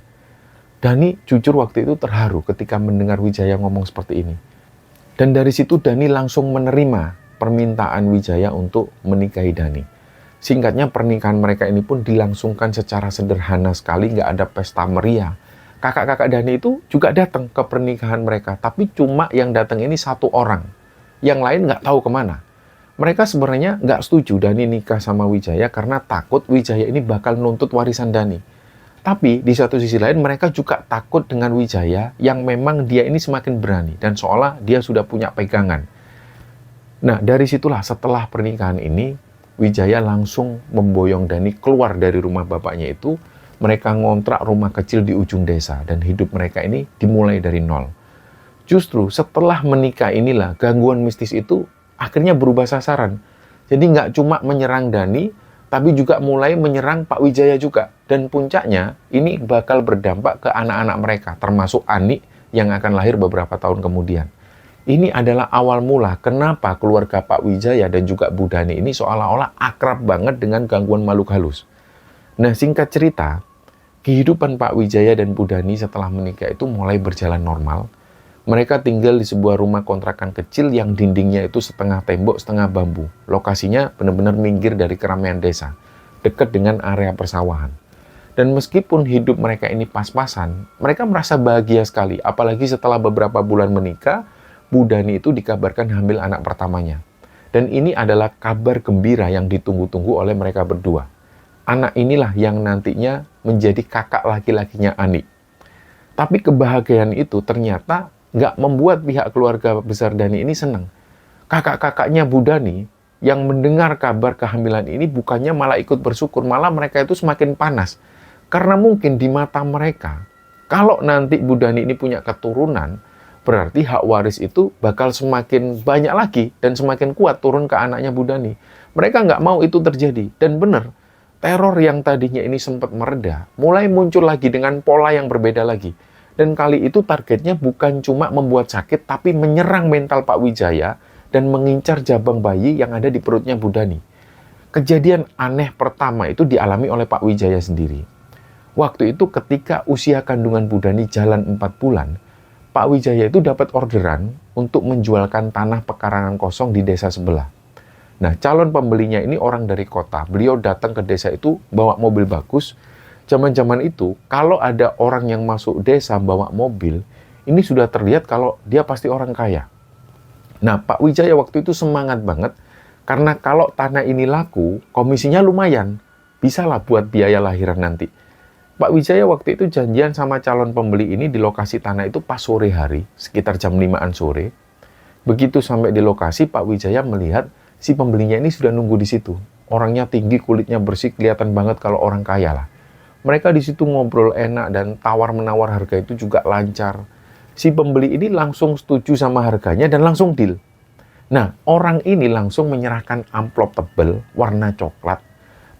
Dani jujur waktu itu terharu ketika mendengar Wijaya ngomong seperti ini. Dan dari situ Dani langsung menerima permintaan Wijaya untuk menikahi Dani. Singkatnya pernikahan mereka ini pun dilangsungkan secara sederhana sekali, nggak ada pesta meriah. Kakak-kakak Dani itu juga datang ke pernikahan mereka, tapi cuma yang datang ini 1 orang. Yang lain nggak tahu kemana. Mereka sebenarnya nggak setuju Dani nikah sama Wijaya karena takut Wijaya ini bakal nuntut warisan Dani. Tapi di satu sisi lain mereka juga takut dengan Wijaya yang memang dia ini semakin berani dan seolah dia sudah punya pegangan. Nah, dari situlah setelah pernikahan ini Wijaya langsung memboyong Dani keluar dari rumah bapaknya itu. Mereka ngontrak rumah kecil di ujung desa dan hidup mereka ini dimulai dari nol. Justru setelah menikah inilah gangguan mistis itu akhirnya berubah sasaran. Jadi nggak cuma menyerang Dani, tapi juga mulai menyerang Pak Wijaya juga. Dan puncaknya, ini bakal berdampak ke anak-anak mereka, termasuk Ani yang akan lahir beberapa tahun kemudian. Ini adalah awal mula kenapa keluarga Pak Wijaya dan juga Bu Dhani ini seolah-olah akrab banget dengan gangguan makhluk halus. Nah, singkat cerita, kehidupan Pak Wijaya dan Bu Dhani setelah menikah itu mulai berjalan normal. Mereka tinggal di sebuah rumah kontrakan kecil yang dindingnya itu setengah tembok, setengah bambu. Lokasinya benar-benar minggir dari keramaian desa, dekat dengan area persawahan. Dan meskipun hidup mereka ini pas-pasan, mereka merasa bahagia sekali. Apalagi setelah beberapa bulan menikah, Bu Dhani itu dikabarkan hamil anak pertamanya. Dan ini adalah kabar gembira yang ditunggu-tunggu oleh mereka berdua. Anak inilah yang nantinya menjadi kakak laki-lakinya Ani. Tapi kebahagiaan itu ternyata nggak membuat pihak keluarga besar Dhani ini senang. Kakak-kakaknya Bu Dhani yang mendengar kabar kehamilan ini bukannya malah ikut bersyukur, malah mereka itu semakin panas. Karena mungkin di mata mereka, kalau nanti Bu Dhani ini punya keturunan, berarti hak waris itu bakal semakin banyak lagi dan semakin kuat turun ke anaknya Bu Dhani. Mereka nggak mau itu terjadi. Dan benar, teror yang tadinya ini sempat mereda, mulai muncul lagi dengan pola yang berbeda lagi. Dan kali itu targetnya bukan cuma membuat sakit, tapi menyerang mental Pak Wijaya dan mengincar jabang bayi yang ada di perutnya Bu Dhani. Kejadian aneh pertama itu dialami oleh Pak Wijaya sendiri. Waktu itu ketika usia kandungan Bu Dhani jalan 4 bulan, Pak Wijaya itu dapat orderan untuk menjualkan tanah pekarangan kosong di desa sebelah. Nah, calon pembelinya ini orang dari kota. Beliau datang ke desa itu bawa mobil bagus. Zaman-zaman itu, kalau ada orang yang masuk desa bawa mobil, ini sudah terlihat kalau dia pasti orang kaya. Nah, Pak Wijaya waktu itu semangat banget, karena kalau tanah ini laku, komisinya lumayan. Bisalah buat biaya lahiran nanti. Pak Wijaya waktu itu janjian sama calon pembeli ini di lokasi tanah itu pas sore hari, sekitar jam 5-an sore. Begitu sampai di lokasi, Pak Wijaya melihat si pembelinya ini sudah nunggu di situ. Orangnya tinggi, kulitnya bersih, kelihatan banget kalau orang kaya lah. Mereka di situ ngobrol enak dan tawar-menawar harga itu juga lancar. Si pembeli ini langsung setuju sama harganya dan langsung deal. Nah, orang ini langsung menyerahkan amplop tebal warna coklat.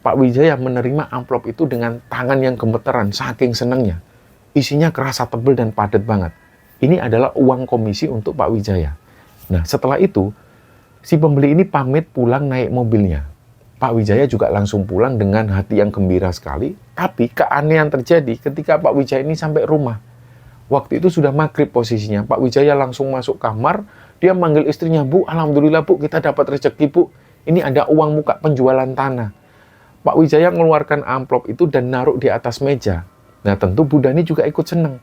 Pak Wijaya menerima amplop itu dengan tangan yang gemeteran, saking senangnya. Isinya kerasa tebal dan padat banget. Ini adalah uang komisi untuk Pak Wijaya. Nah, setelah itu, si pembeli ini pamit pulang naik mobilnya. Pak Wijaya juga langsung pulang dengan hati yang gembira sekali. Tapi keanehan terjadi ketika Pak Wijaya ini sampai rumah. Waktu itu sudah maghrib posisinya. Pak Wijaya langsung masuk kamar. Dia manggil istrinya, "Bu, alhamdulillah Bu, kita dapat rezeki Bu. Ini ada uang muka penjualan tanah." Pak Wijaya mengeluarkan amplop itu dan naruh di atas meja. Nah, tentu Bu Dhani juga ikut senang.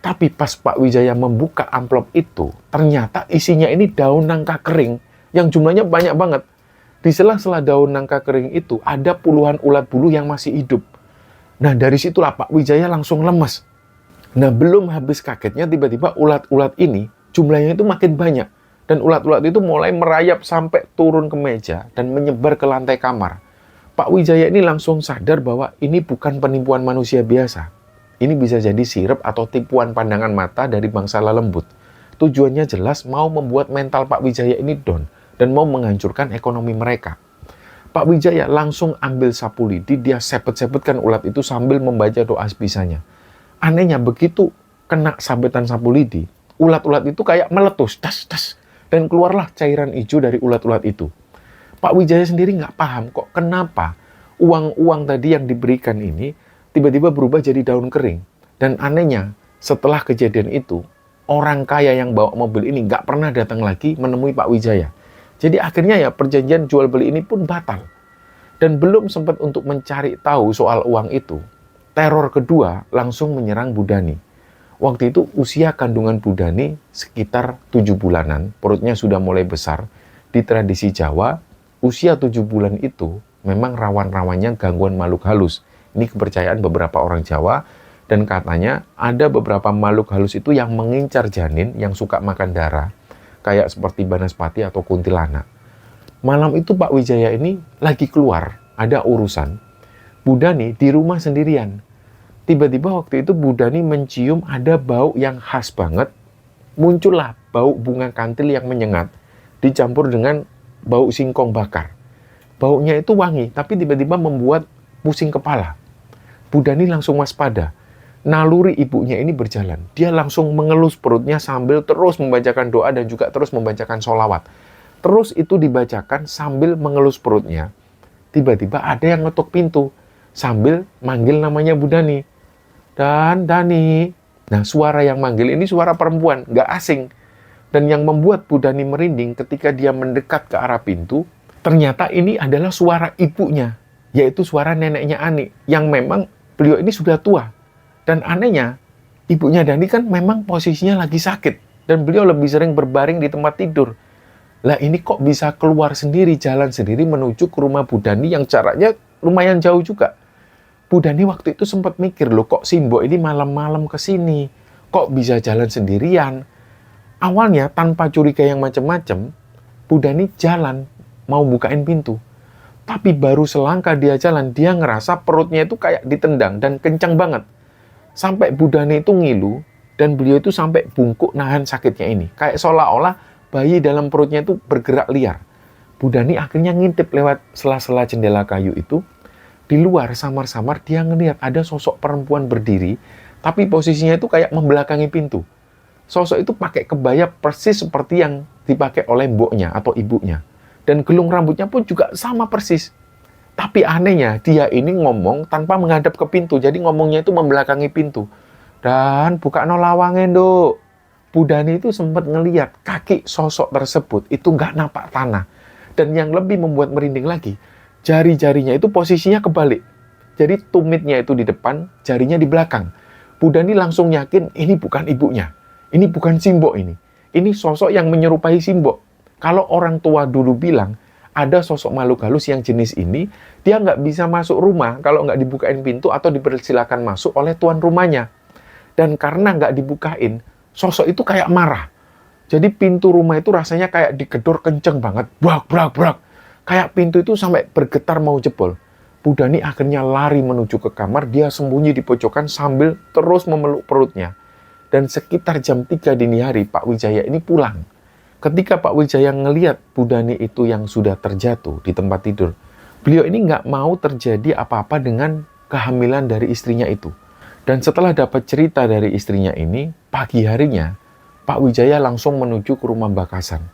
Tapi pas Pak Wijaya membuka amplop itu, ternyata isinya ini daun nangka kering yang jumlahnya banyak banget. Di sela-sela daun nangka kering itu ada puluhan ulat bulu yang masih hidup. Nah, dari situlah Pak Wijaya langsung lemes. Nah, belum habis kagetnya, tiba-tiba ulat-ulat ini jumlahnya itu makin banyak. Dan ulat-ulat itu mulai merayap sampai turun ke meja dan menyebar ke lantai kamar. Pak Wijaya ini langsung sadar bahwa ini bukan penipuan manusia biasa. Ini bisa jadi sirep atau tipuan pandangan mata dari bangsa lelembut. Tujuannya jelas mau membuat mental Pak Wijaya ini down dan mau menghancurkan ekonomi mereka. Pak Wijaya langsung ambil sapu lidi, dia sepet-sepetkan ulat itu sambil membaca doa sebisanya. Anehnya begitu kena sabetan sapu lidi, ulat-ulat itu kayak meletus, tas, dan keluarlah cairan hijau dari ulat-ulat itu. Pak Wijaya sendiri nggak paham kok kenapa uang-uang tadi yang diberikan ini tiba-tiba berubah jadi daun kering. Dan anehnya, setelah kejadian itu, orang kaya yang bawa mobil ini nggak pernah datang lagi menemui Pak Wijaya. Jadi akhirnya ya perjanjian jual beli ini pun batal. Dan belum sempat untuk mencari tahu soal uang itu, teror kedua langsung menyerang Bu Dhani. Waktu itu usia kandungan Bu Dhani sekitar 7 bulanan, perutnya sudah mulai besar. Di tradisi Jawa, usia 7 bulan itu memang rawan-rawannya gangguan makhluk halus. Ini kepercayaan beberapa orang Jawa, dan katanya ada beberapa makhluk halus itu yang mengincar janin yang suka makan darah, kayak seperti Banaspati atau kuntilanak. Malam itu Pak Wijaya ini lagi keluar, ada urusan. Bu Dhani di rumah sendirian. Tiba-tiba waktu itu Bu Dhani mencium ada bau yang khas banget. Muncullah bau bunga kantil yang menyengat, dicampur dengan bau singkong bakar. Baunya itu wangi, tapi tiba-tiba membuat pusing kepala. Bu Dhani langsung waspada. naluri ibunya ini berjalan. Dia langsung mengelus perutnya sambil terus membacakan doa dan juga terus membacakan sholawat. Terus itu dibacakan sambil mengelus perutnya. Tiba-tiba ada yang ngetuk pintu sambil manggil namanya Bu Dani. Dan Dani. Nah, suara yang manggil ini suara perempuan, nggak asing. Dan yang membuat Bu Dani merinding ketika dia mendekat ke arah pintu, ternyata ini adalah suara ibunya, yaitu suara neneknya Ani, yang memang beliau ini sudah tua. Dan anehnya, ibunya Dani kan memang posisinya lagi sakit, dan beliau lebih sering berbaring di tempat tidur. Lah ini kok bisa keluar sendiri, jalan sendiri menuju ke rumah Bu Dani yang jaraknya lumayan jauh juga. Bu Dani waktu itu sempat mikir, loh kok si Mbok ini malam-malam ke sini? Kok bisa jalan sendirian? Awalnya tanpa curiga yang macam-macam, Bu Dani jalan mau bukain pintu. Tapi baru selangkah dia jalan, dia ngerasa perutnya itu kayak ditendang dan kencang banget. Sampai Bu Dani itu ngilu dan beliau itu sampai bungkuk nahan sakitnya ini. Kayak seolah-olah bayi dalam perutnya itu bergerak liar. Bu Dani akhirnya ngintip lewat sela-sela jendela kayu itu. Di luar samar-samar dia ngelihat ada sosok perempuan berdiri, tapi posisinya itu kayak membelakangi pintu. Sosok itu pakai kebaya persis seperti yang dipakai oleh mboknya atau ibunya. Dan gelung rambutnya pun juga sama persis. Tapi anehnya dia ini ngomong tanpa menghadap ke pintu. Jadi ngomongnya itu membelakangi pintu. Dan buka no lawange, Nduk. Bu Dani itu sempat ngeliat kaki sosok tersebut itu nggak napak tanah. Dan yang lebih membuat merinding lagi, jari-jarinya itu posisinya kebalik. Jadi tumitnya itu di depan, jarinya di belakang. Bu Dani langsung yakin ini bukan ibunya. Ini bukan Simbok ini. Ini sosok yang menyerupai Simbok. Kalau orang tua dulu bilang, ada sosok makhluk halus yang jenis ini, dia nggak bisa masuk rumah kalau nggak dibukain pintu atau dipersilakan masuk oleh tuan rumahnya. Dan karena nggak dibukain, sosok itu kayak marah. Jadi pintu rumah itu rasanya kayak digedor kenceng banget. Brak, brak, brak. Kayak pintu itu sampai bergetar mau jebol. Bu Dani akhirnya lari menuju ke kamar. Dia sembunyi di pojokan sambil terus memeluk perutnya. Dan sekitar jam 3 dini hari, Pak Wijaya ini pulang. Ketika Pak Wijaya ngelihat Bu Dani itu yang sudah terjatuh di tempat tidur, beliau ini nggak mau terjadi apa-apa dengan kehamilan dari istrinya itu. Dan setelah dapat cerita dari istrinya ini, pagi harinya, Pak Wijaya langsung menuju ke rumah Mbak Kasan.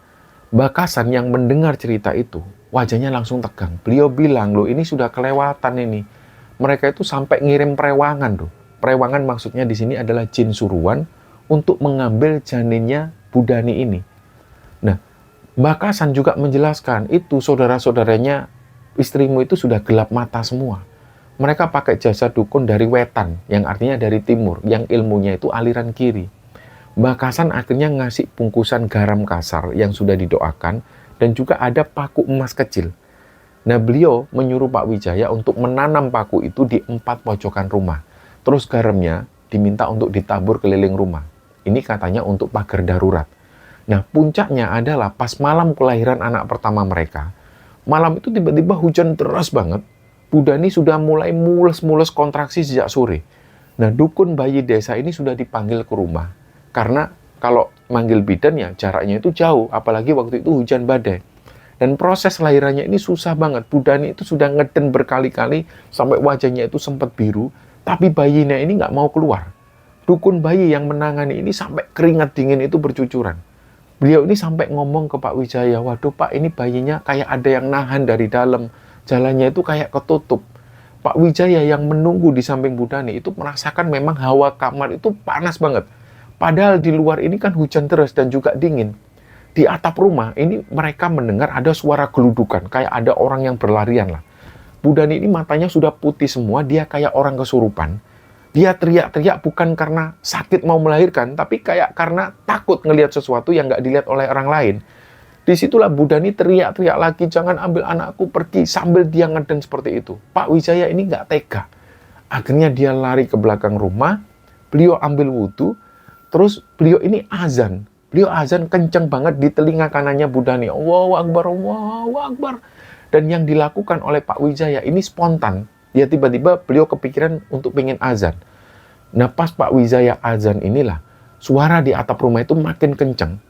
Mbak Kasan yang mendengar cerita itu, wajahnya langsung tegang. Beliau bilang, loh ini sudah kelewatan ini. Mereka itu sampai ngirim perewangan tuh. Perewangan maksudnya di sini adalah jin suruhan untuk mengambil janinnya Bu Dani ini. Nah, Mbak Kasan juga menjelaskan, itu saudara-saudaranya istrimu itu sudah gelap mata semua. Mereka pakai jasa dukun dari wetan, yang artinya dari timur, yang ilmunya itu aliran kiri. Mbak Kasan akhirnya ngasih bungkusan garam kasar yang sudah didoakan, dan juga ada paku emas kecil. Nah, beliau menyuruh Pak Wijaya untuk menanam paku itu di 4 pojokan rumah. Terus garamnya diminta untuk ditabur keliling rumah. Ini katanya untuk pagar darurat. Nah, puncaknya adalah pas malam kelahiran anak pertama mereka. Malam itu tiba-tiba hujan deras banget. Bu Dani sudah mulai mules-mules kontraksi sejak sore. Nah, dukun bayi desa ini sudah dipanggil ke rumah. Karena kalau manggil bidan ya jaraknya itu jauh, apalagi waktu itu hujan badai. Dan proses lahirannya ini susah banget. Bu Dani itu sudah ngeden berkali-kali sampai wajahnya itu sempat biru, tapi bayinya ini nggak mau keluar. Dukun bayi yang menangani ini sampai keringat dingin itu bercucuran. Beliau ini sampai ngomong ke Pak Wijaya, waduh Pak, ini bayinya kayak ada yang nahan dari dalam. Jalannya itu kayak ketutup. Pak Wijaya yang menunggu di samping Bu Dani itu merasakan memang hawa kamar itu panas banget. Padahal di luar ini kan hujan deras dan juga dingin. Di atap rumah ini mereka mendengar ada suara geludukan, kayak ada orang yang berlarian lah. Bu Dani ini matanya sudah putih semua, dia kayak orang kesurupan. Dia teriak-teriak bukan karena sakit mau melahirkan, tapi kayak karena takut ngelihat sesuatu yang nggak dilihat oleh orang lain. Disitulah Bu Dani teriak-teriak lagi, jangan ambil anakku pergi, sambil dia ngeden seperti itu. Pak Wijaya ini nggak tega. Akhirnya dia lari ke belakang rumah, beliau ambil wudhu, terus beliau ini azan. Beliau azan kenceng banget di telinga kanannya Bu Dani. Allahu Akbar, Allahu Akbar. Dan yang dilakukan oleh Pak Wijaya ini spontan. Ya tiba-tiba beliau kepikiran untuk pengen azan. Nah pas Pak Wijaya azan inilah, suara di atap rumah itu makin kenceng.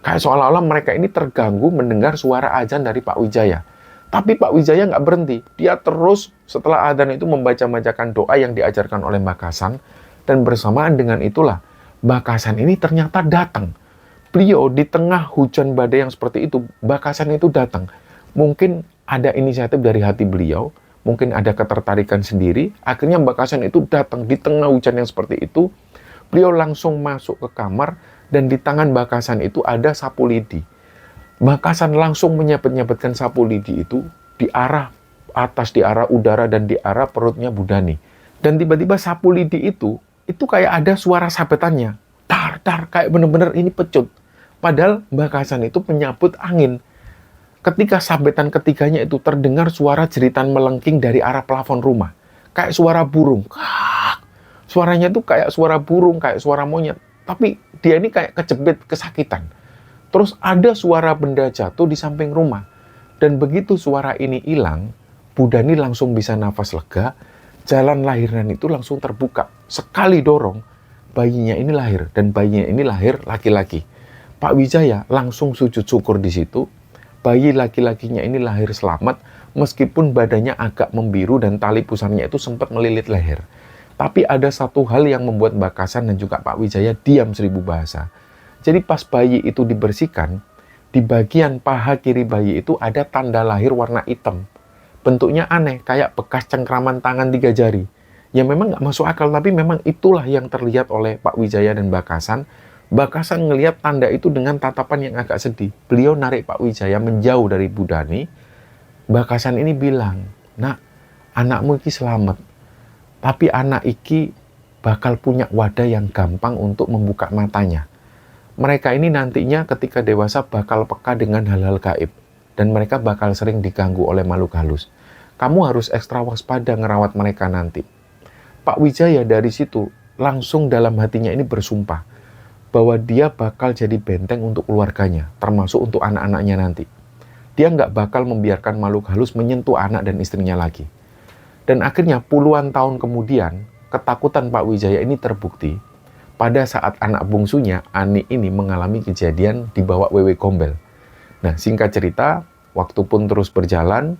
Kayak seolah-olah mereka ini terganggu mendengar suara azan dari Pak Wijaya. Tapi Pak Wijaya nggak berhenti. Dia terus setelah azan itu membaca-bacakan doa yang diajarkan oleh Mbak Kasan. Dan bersamaan dengan itulah, Bakasan ini ternyata datang. Beliau di tengah hujan badai yang seperti itu, Bakasan itu datang. Mungkin ada inisiatif dari hati beliau, mungkin ada ketertarikan sendiri, akhirnya Bakasan itu datang di tengah hujan yang seperti itu. Beliau langsung masuk ke kamar, dan di tangan Bakasan itu ada sapu lidi. Bakasan langsung menyabet-nyabetkan sapu lidi itu di arah atas, di arah udara, dan di arah perutnya Budani. Dan tiba-tiba sapu lidi itu kayak ada suara sabetannya. Dar, dar, kayak bener-bener ini pecut. Padahal Bakasan itu menyabut angin. Ketika sabetan ketiganya itu terdengar suara jeritan melengking dari arah plafon rumah. Kayak suara burung. Suaranya tuh kayak suara burung, kayak suara monyet. Tapi dia ini kayak kejepit kesakitan. Terus ada suara benda jatuh di samping rumah. Dan begitu suara ini hilang, Budani langsung bisa nafas lega, jalan lahiran itu langsung terbuka. Sekali dorong, bayinya ini lahir. Dan bayinya ini lahir laki-laki. Pak Wijaya langsung sujud syukur di situ. Bayi laki-lakinya ini lahir selamat, meskipun badannya agak membiru dan tali pusarnya itu sempat melilit leher. Tapi ada satu hal yang membuat Bakasan dan juga Pak Wijaya diam 1000 bahasa. Jadi pas bayi itu dibersihkan, di bagian paha kiri bayi itu ada tanda lahir warna hitam. Bentuknya aneh, kayak bekas cengkraman tangan 3 jari. Ya memang nggak masuk akal, tapi memang itulah yang terlihat oleh Pak Wijaya dan Bakasan. Bakasan ngelihat tanda itu dengan tatapan yang agak sedih. Beliau narik Pak Wijaya menjauh dari Budani. Bakasan ini bilang, "Nak, anakmu iki selamat. Tapi anak iki bakal punya wadah yang gampang untuk membuka matanya. Mereka ini nantinya ketika dewasa bakal peka dengan hal-hal gaib. Dan mereka bakal sering diganggu oleh makhluk halus. Kamu harus ekstra waspada ngerawat mereka nanti." Pak Wijaya dari situ langsung dalam hatinya ini bersumpah bahwa dia bakal jadi benteng untuk keluarganya, termasuk untuk anak-anaknya nanti. Dia nggak bakal membiarkan makhluk halus menyentuh anak dan istrinya lagi. Dan akhirnya puluhan tahun kemudian, ketakutan Pak Wijaya ini terbukti pada saat anak bungsunya, Ani ini mengalami kejadian dibawa Wewe Gombel. Nah, singkat cerita, waktu pun terus berjalan,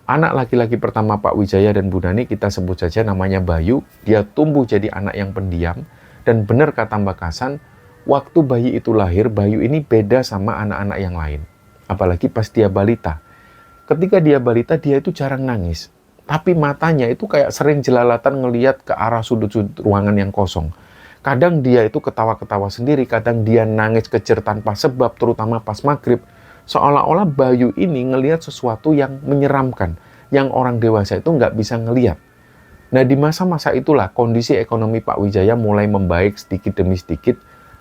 anak laki-laki pertama Pak Wijaya dan Budani, kita sebut saja namanya Bayu, dia tumbuh jadi anak yang pendiam, dan benar kata Bakasan, waktu bayi itu lahir, Bayu ini beda sama anak-anak yang lain. Apalagi pas dia balita. Ketika dia balita, dia itu jarang nangis. Tapi matanya itu kayak sering jelalatan ngeliat ke arah sudut-sudut ruangan yang kosong. Kadang dia itu ketawa-ketawa sendiri, kadang dia nangis kejer tanpa sebab, terutama pas maghrib. Seolah-olah Bayu ini ngelihat sesuatu yang menyeramkan, yang orang dewasa itu nggak bisa ngelihat. Nah, di masa-masa itulah kondisi ekonomi Pak Wijaya mulai membaik sedikit demi sedikit.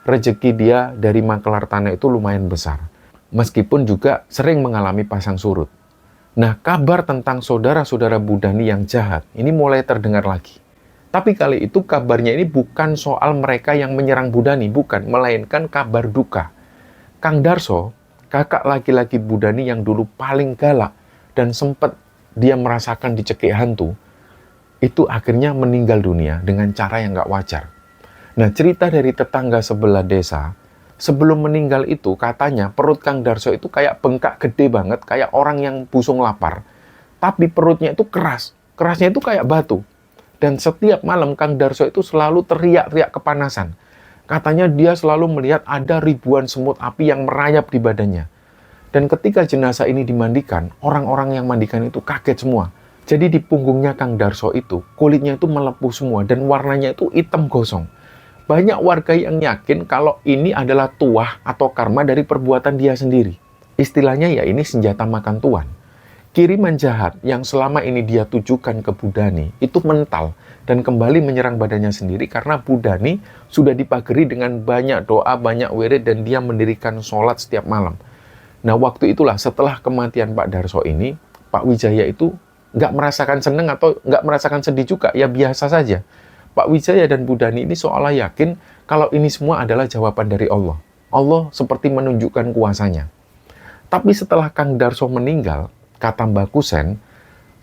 Rezeki dia dari makelar tanah itu lumayan besar. Meskipun juga sering mengalami pasang surut. Nah, kabar tentang saudara-saudara Budani yang jahat ini mulai terdengar lagi. Tapi kali itu kabarnya ini bukan soal mereka yang menyerang Budani, bukan, melainkan kabar duka. Kang Darso, kakak laki-laki Budani yang dulu paling galak dan sempat dia merasakan dicekik hantu, itu akhirnya meninggal dunia dengan cara yang nggak wajar. Nah, cerita dari tetangga sebelah desa, sebelum meninggal itu katanya perut Kang Darso itu kayak bengkak gede banget, kayak orang yang busung lapar. Tapi perutnya itu keras, kerasnya itu kayak batu. Dan setiap malam Kang Darso itu selalu teriak-teriak kepanasan. Katanya dia selalu melihat ada ribuan semut api yang merayap di badannya. Dan ketika jenazah ini dimandikan, orang-orang yang mandikan itu kaget semua. Jadi di punggungnya Kang Darso itu, kulitnya itu melepuh semua dan warnanya itu hitam gosong. Banyak warga yang yakin kalau ini adalah tuah atau karma dari perbuatan dia sendiri. Istilahnya ya ini senjata makan tuan. Kiriman jahat yang selama ini dia tujukan ke Budani itu mental dan kembali menyerang badannya sendiri karena Budani sudah dipagari dengan banyak doa, banyak wirid, dan dia mendirikan sholat setiap malam. Nah, waktu itulah setelah kematian Pak Darso ini, Pak Wijaya itu nggak merasakan seneng atau nggak merasakan sedih juga, ya biasa saja. Pak Wijaya dan Budani ini seolah yakin kalau ini semua adalah jawaban dari Allah. Allah seperti menunjukkan kuasanya. Tapi setelah Kang Darso meninggal, kata Mbak Kusen,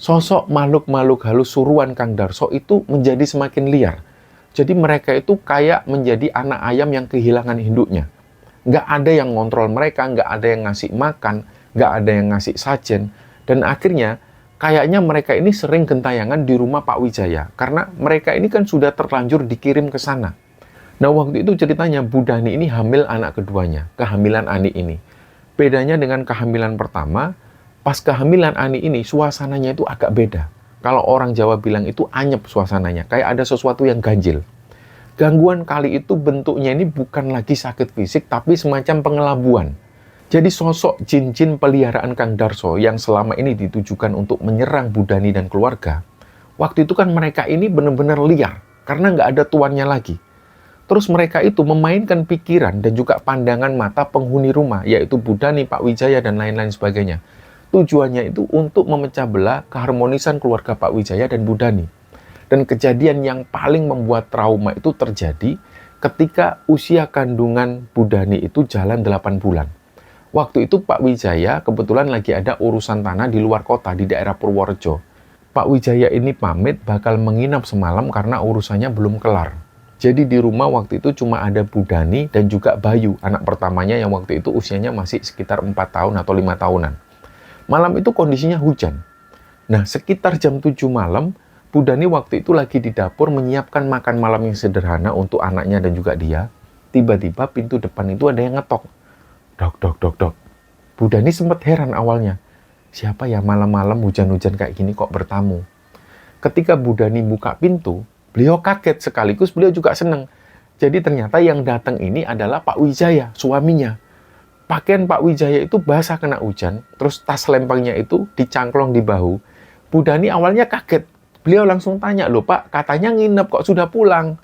sosok makhluk-makhluk halus suruhan Kang Darso itu menjadi semakin liar. Jadi mereka itu kayak menjadi anak ayam yang kehilangan induknya. Nggak ada yang ngontrol mereka, nggak ada yang ngasih makan, nggak ada yang ngasih sajen. Dan akhirnya kayaknya mereka ini sering gentayangan di rumah Pak Wijaya, karena mereka ini kan sudah terlanjur dikirim ke sana. Nah, waktu itu ceritanya Bu Dhani ini hamil anak keduanya, kehamilan Ani ini. Bedanya dengan kehamilan pertama, pas kehamilan Ani ini suasananya itu agak beda. Kalau orang Jawa bilang itu anyep suasananya, kayak ada sesuatu yang ganjil. Gangguan kali itu bentuknya ini bukan lagi sakit fisik, tapi semacam pengelabuan. Jadi sosok jin-jin peliharaan Kang Darso yang selama ini ditujukan untuk menyerang Bu Dhani dan keluarga, waktu itu kan mereka ini benar-benar liar, karena nggak ada tuannya lagi. Terus mereka itu memainkan pikiran dan juga pandangan mata penghuni rumah, yaitu Bu Dhani, Pak Wijaya, dan lain-lain sebagainya. Tujuannya itu untuk memecah belah keharmonisan keluarga Pak Wijaya dan Bu Dhani. Dan kejadian yang paling membuat trauma itu terjadi ketika usia kandungan Bu Dhani itu jalan 8 bulan. Waktu itu Pak Wijaya kebetulan lagi ada urusan tanah di luar kota, di daerah Purworejo. Pak Wijaya ini pamit bakal menginap semalam karena urusannya belum kelar. Jadi di rumah waktu itu cuma ada Bu Dhani dan juga Bayu, anak pertamanya yang waktu itu usianya masih sekitar 4 tahun atau 5 tahunan. Malam itu kondisinya hujan. Nah, sekitar jam 7 malam, Bu Dhani waktu itu lagi di dapur menyiapkan makan malam yang sederhana untuk anaknya dan juga dia. Tiba-tiba pintu depan itu ada yang ngetok. Dok, dok, dok, dok. Bu Dhani sempat heran awalnya. Siapa ya malam-malam hujan-hujan kayak gini kok bertamu? Ketika Bu Dhani buka pintu, beliau kaget sekaligus beliau juga senang. Jadi ternyata yang datang ini adalah Pak Wijaya, suaminya. Pakaian Pak Wijaya itu basah kena hujan, terus tas lempangnya itu dicangklong di bahu. Bu Dhani awalnya kaget. Beliau langsung tanya, loh Pak, katanya nginep kok sudah pulang.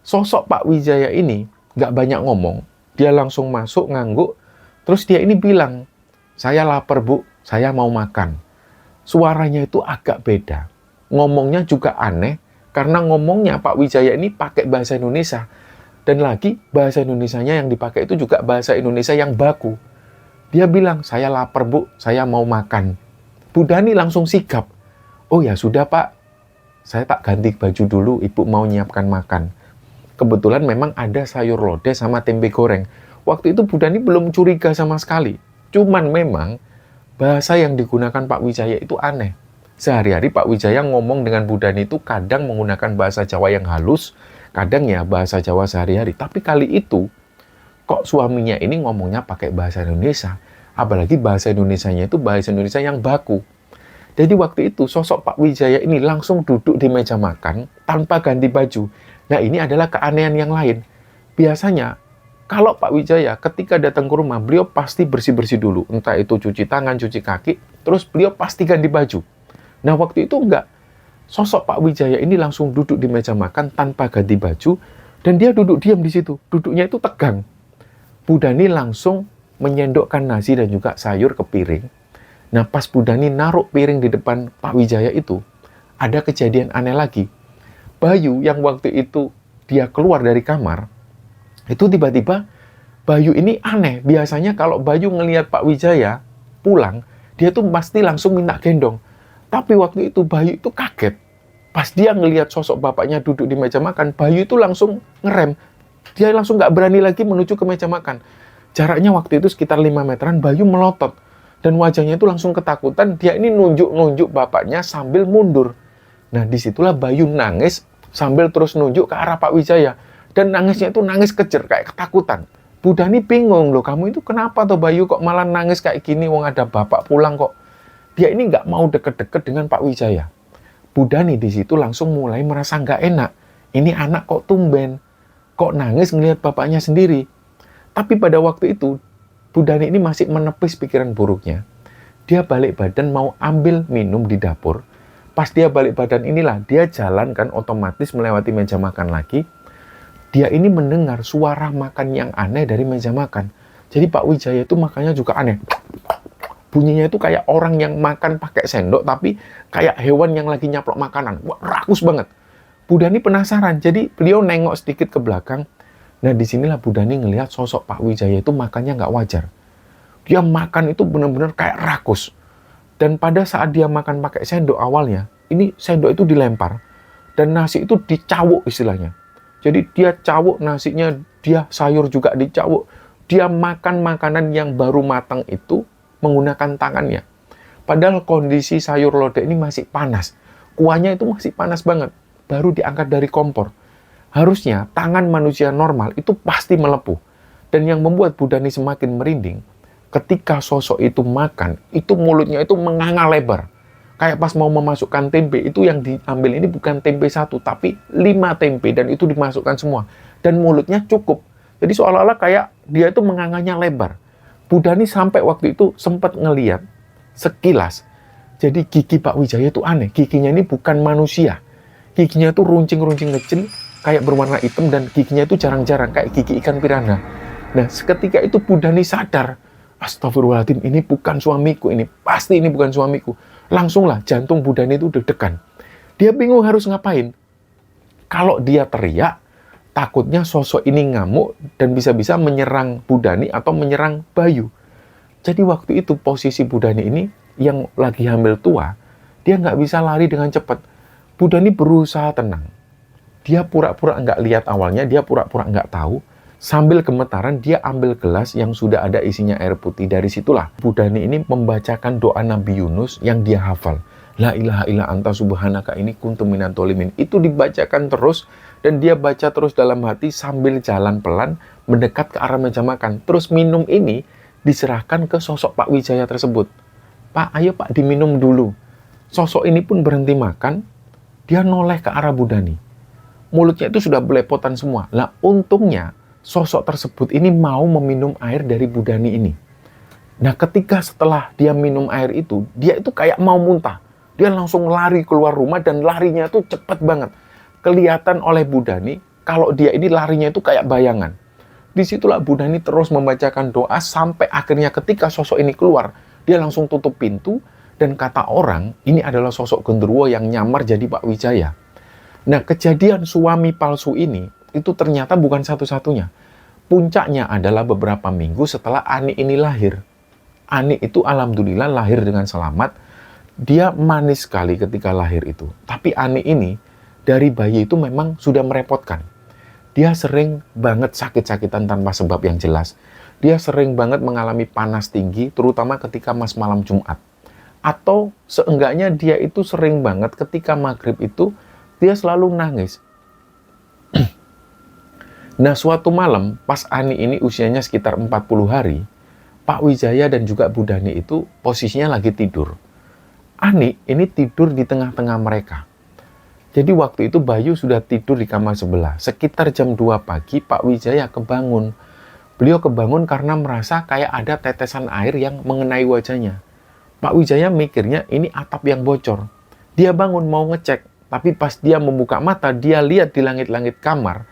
Sosok Pak Wijaya ini nggak banyak ngomong. Dia langsung masuk ngangguk, terus dia ini bilang, saya lapar Bu, saya mau makan. Suaranya itu agak beda. Ngomongnya juga aneh, karena ngomongnya Pak Wijaya ini pakai bahasa Indonesia. Dan lagi bahasa Indonesianya yang dipakai itu juga bahasa Indonesia yang baku. Dia bilang, saya lapar Bu, saya mau makan. Bu Dhani langsung sigap. Oh ya sudah Pak, saya tak ganti baju dulu, Ibu mau nyiapkan makan. Kebetulan memang ada sayur lodeh sama tempe goreng. Waktu itu Bu Dhani belum curiga sama sekali. Cuman memang bahasa yang digunakan Pak Wijaya itu aneh. Sehari-hari Pak Wijaya ngomong dengan Bu Dhani itu kadang menggunakan bahasa Jawa yang halus, kadang ya bahasa Jawa sehari-hari. Tapi kali itu, kok suaminya ini ngomongnya pakai bahasa Indonesia. Apalagi bahasa Indonesianya itu bahasa Indonesia yang baku. Jadi waktu itu sosok Pak Wijaya ini langsung duduk di meja makan tanpa ganti baju. Nah ini adalah keanehan yang lain. Biasanya, kalau Pak Wijaya ketika datang ke rumah, beliau pasti bersih-bersih dulu. Entah itu cuci tangan, cuci kaki, terus beliau pasti ganti baju. Nah, waktu itu enggak. Sosok Pak Wijaya ini langsung duduk di meja makan tanpa ganti baju, dan dia duduk diam di situ. Duduknya itu tegang. Bu Dhani langsung menyendokkan nasi dan juga sayur ke piring. Nah, pas Bu Dhani naruh piring di depan Pak Wijaya itu, ada kejadian aneh lagi. Bayu yang waktu itu dia keluar dari kamar, itu tiba-tiba Bayu ini aneh. Biasanya kalau Bayu ngelihat Pak Wijaya pulang, dia tuh pasti langsung minta gendong. Tapi waktu itu Bayu itu kaget. Pas dia ngelihat sosok bapaknya duduk di meja makan, Bayu itu langsung ngerem. Dia langsung nggak berani lagi menuju ke meja makan. Jaraknya waktu itu sekitar 5 meteran, Bayu melotot. Dan wajahnya itu langsung ketakutan, dia ini nunjuk-nunjuk bapaknya sambil mundur. Nah, disitulah Bayu nangis sambil terus nunjuk ke arah Pak Wijaya. Dan nangisnya itu nangis kejer, kayak ketakutan. Bu Dhani bingung, loh kamu itu kenapa tuh Bayu kok malah nangis kayak gini, wong ada bapak pulang kok. Dia ini nggak mau deket-deket dengan Pak Wijaya. Bu Dhani di situ langsung mulai merasa nggak enak. Ini anak kok tumben, kok nangis ngelihat bapaknya sendiri. Tapi pada waktu itu, Bu Dhani ini masih menepis pikiran buruknya. Dia balik badan mau ambil minum di dapur. Pas dia balik badan inilah, dia jalan kan otomatis melewati meja makan lagi. Dia ini mendengar suara makan yang aneh dari meja makan. Jadi Pak Wijaya itu makannya juga aneh. Bunyinya itu kayak orang yang makan pakai sendok, tapi kayak hewan yang lagi nyaplok makanan. Wah, rakus banget. Bu Dhani penasaran, jadi beliau nengok sedikit ke belakang. Nah, disinilah Bu Dhani ngelihat sosok Pak Wijaya itu makannya nggak wajar. Dia makan itu benar-benar kayak rakus. Dan pada saat dia makan pakai sendok awalnya, ini sendok itu dilempar. Dan nasi itu dicawuk istilahnya. Jadi dia cawuk nasinya, dia sayur juga dicawuk. Dia makan makanan yang baru matang itu menggunakan tangannya. Padahal kondisi sayur lodeh ini masih panas. Kuahnya itu masih panas banget. Baru diangkat dari kompor. Harusnya tangan manusia normal itu pasti melepuh. Dan yang membuat Bu Dhani semakin merinding, ketika sosok itu makan, itu mulutnya itu menganga lebar. Kayak pas mau memasukkan tempe, itu yang diambil ini bukan tempe satu, tapi 5 tempe, dan itu dimasukkan semua. Dan mulutnya cukup. Jadi seolah-olah kayak dia itu menganganya lebar. Bu Dhani sampai waktu itu sempat ngeliat sekilas. Jadi gigi Pak Wijaya itu aneh. Giginya ini bukan manusia. Giginya itu runcing-runcing kecil, kayak berwarna hitam, dan giginya itu jarang-jarang, kayak gigi ikan piranha. Nah, seketika itu Bu Dhani sadar, astagfirullahaladzim, ini bukan suamiku, ini pasti ini bukan suamiku. Langsunglah jantung Bu Dhani itu deg-degan. Dia bingung harus ngapain. Kalau dia teriak, takutnya sosok ini ngamuk dan bisa-bisa menyerang Bu Dhani atau menyerang Bayu. Jadi waktu itu posisi Bu Dhani ini yang lagi hamil tua, dia nggak bisa lari dengan cepat. Bu Dhani berusaha tenang. Dia pura-pura nggak lihat awalnya, dia pura-pura nggak tahu. Sambil gemetaran, dia ambil gelas yang sudah ada isinya air putih. Dari situlah Bu Dhani ini membacakan doa Nabi Yunus yang dia hafal. La ilaha illa anta subhanaka ini kuntu minadz dzalimin. Itu dibacakan terus, dan dia baca terus dalam hati sambil jalan pelan mendekat ke arah meja makan. Terus minum ini diserahkan ke sosok Pak Wijaya tersebut. Pak, ayo Pak, diminum dulu. Sosok ini pun berhenti makan, dia noleh ke arah Bu Dhani. Mulutnya itu sudah belepotan semua. Lah, untungnya sosok tersebut ini mau meminum air dari Bu Dhani ini. Nah, ketika setelah dia minum air itu, dia itu kayak mau muntah. Dia langsung lari keluar rumah, dan larinya itu cepat banget. Kelihatan oleh Bu Dhani, kalau dia ini larinya itu kayak bayangan. Disitulah Bu Dhani terus membacakan doa, sampai akhirnya ketika sosok ini keluar, dia langsung tutup pintu, dan kata orang, ini adalah sosok genderuwo yang nyamar jadi Pak Wijaya. Nah, kejadian suami palsu ini, itu ternyata bukan satu-satunya. Puncaknya adalah beberapa minggu setelah Ani ini lahir. Ani itu alhamdulillah lahir dengan selamat. Dia manis sekali ketika lahir itu. Tapi Ani ini dari bayi itu memang sudah merepotkan. Dia sering banget sakit-sakitan tanpa sebab yang jelas. Dia sering banget mengalami panas tinggi, terutama ketika malam Jumat. Atau seenggaknya dia itu sering banget ketika maghrib itu, dia selalu nangis. Nah, suatu malam, pas Ani ini usianya sekitar 40 hari, Pak Wijaya dan juga Bu Dhani itu posisinya lagi tidur. Ani ini tidur di tengah-tengah mereka. Jadi waktu itu Bayu sudah tidur di kamar sebelah. Sekitar jam 2 pagi, Pak Wijaya kebangun. Beliau kebangun karena merasa kayak ada tetesan air yang mengenai wajahnya. Pak Wijaya mikirnya ini atap yang bocor. Dia bangun mau ngecek, tapi pas dia membuka mata, dia lihat di langit-langit kamar,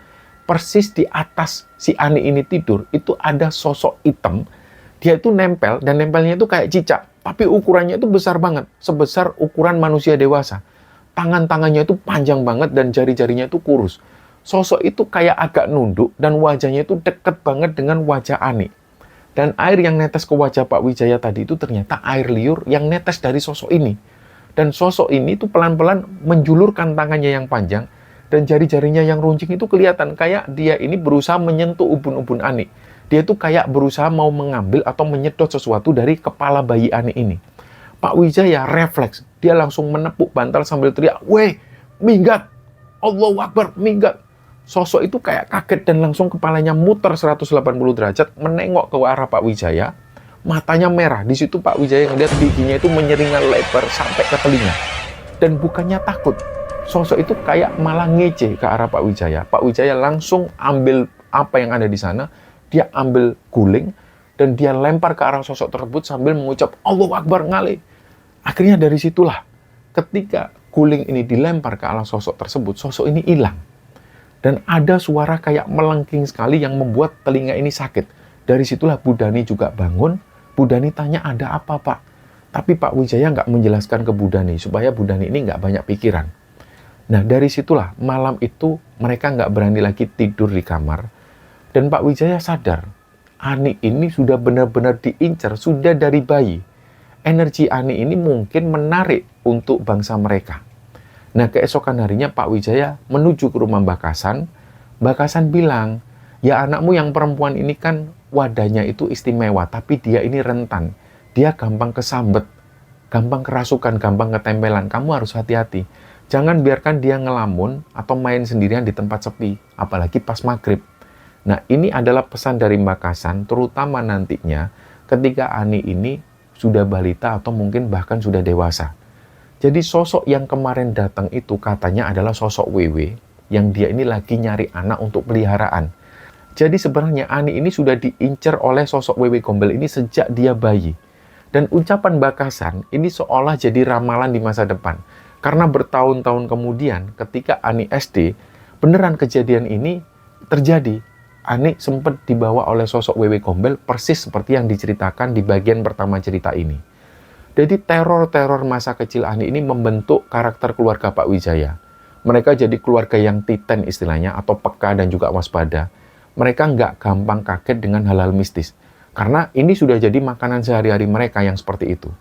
persis di atas si Ani ini tidur, itu ada sosok hitam. Dia itu nempel, dan nempelnya itu kayak cicak. Tapi ukurannya itu besar banget, sebesar ukuran manusia dewasa. Tangan-tangannya itu panjang banget, dan jari-jarinya itu kurus. Sosok itu kayak agak nunduk, dan wajahnya itu deket banget dengan wajah Ani. Dan air yang netes ke wajah Pak Wijaya tadi itu ternyata air liur yang netes dari sosok ini. Dan sosok ini tuh pelan-pelan menjulurkan tangannya yang panjang, dan jari-jarinya yang runcing itu kelihatan kayak dia ini berusaha menyentuh ubun-ubun Ani. Dia tuh kayak berusaha mau mengambil atau menyedot sesuatu dari kepala bayi Ani ini. Pak Wijaya refleks, dia langsung menepuk bantal sambil teriak, "Weh, minggat! Allahu Akbar, minggat!" Sosok itu kayak kaget dan langsung kepalanya muter 180 derajat menengok ke arah Pak Wijaya. Matanya merah. Di situ Pak Wijaya ngeliat giginya itu menyeringan lebar sampai ke telinga. Dan bukannya takut, sosok itu kayak malah ngece ke arah Pak Wijaya. Pak Wijaya langsung ambil apa yang ada di sana, dia ambil guling, dan dia lempar ke arah sosok tersebut sambil mengucap, "Allahu Akbar, ngale." Akhirnya dari situlah, ketika guling ini dilempar ke arah sosok tersebut, sosok ini hilang. Dan ada suara kayak melengking sekali yang membuat telinga ini sakit. Dari situlah Bu Dhani juga bangun. Bu Dhani tanya, "Ada apa, Pak?" Tapi Pak Wijaya nggak menjelaskan ke Bu Dhani, supaya Bu Dhani ini nggak banyak pikiran. Nah, dari situlah malam itu mereka nggak berani lagi tidur di kamar. Dan Pak Wijaya sadar, Ani ini sudah benar-benar diincar, sudah dari bayi. Energi Ani ini mungkin menarik untuk bangsa mereka. Nah, keesokan harinya Pak Wijaya menuju ke rumah Mbak Kasan. Mbak Kasan bilang, "Ya, anakmu yang perempuan ini kan wadahnya itu istimewa, tapi dia ini rentan. Dia gampang kesambet. gampang kerasukan, gampang ketempelan, kamu harus hati-hati. Jangan biarkan dia ngelamun atau main sendirian di tempat sepi, apalagi pas maghrib. Nah, ini adalah pesan dari Mbak Kasan, terutama nantinya ketika Ani ini sudah balita atau mungkin bahkan sudah dewasa. Jadi sosok yang kemarin datang itu katanya adalah sosok Wewe, yang dia ini lagi nyari anak untuk peliharaan. Jadi sebenarnya Ani ini sudah diincar oleh sosok Wewe Gombel ini sejak dia bayi. Dan ucapan Mbak Kasan ini seolah jadi ramalan di masa depan. Karena bertahun-tahun kemudian ketika Ani SD, beneran kejadian ini terjadi. Ani sempat dibawa oleh sosok Wewe Gombel persis seperti yang diceritakan di bagian pertama cerita ini. Jadi teror-teror masa kecil Ani ini membentuk karakter keluarga Pak Wijaya. Mereka jadi keluarga yang titen istilahnya atau peka dan juga waspada. Mereka nggak gampang kaget dengan hal-hal mistis. Karena ini sudah jadi makanan sehari-hari mereka yang seperti itu.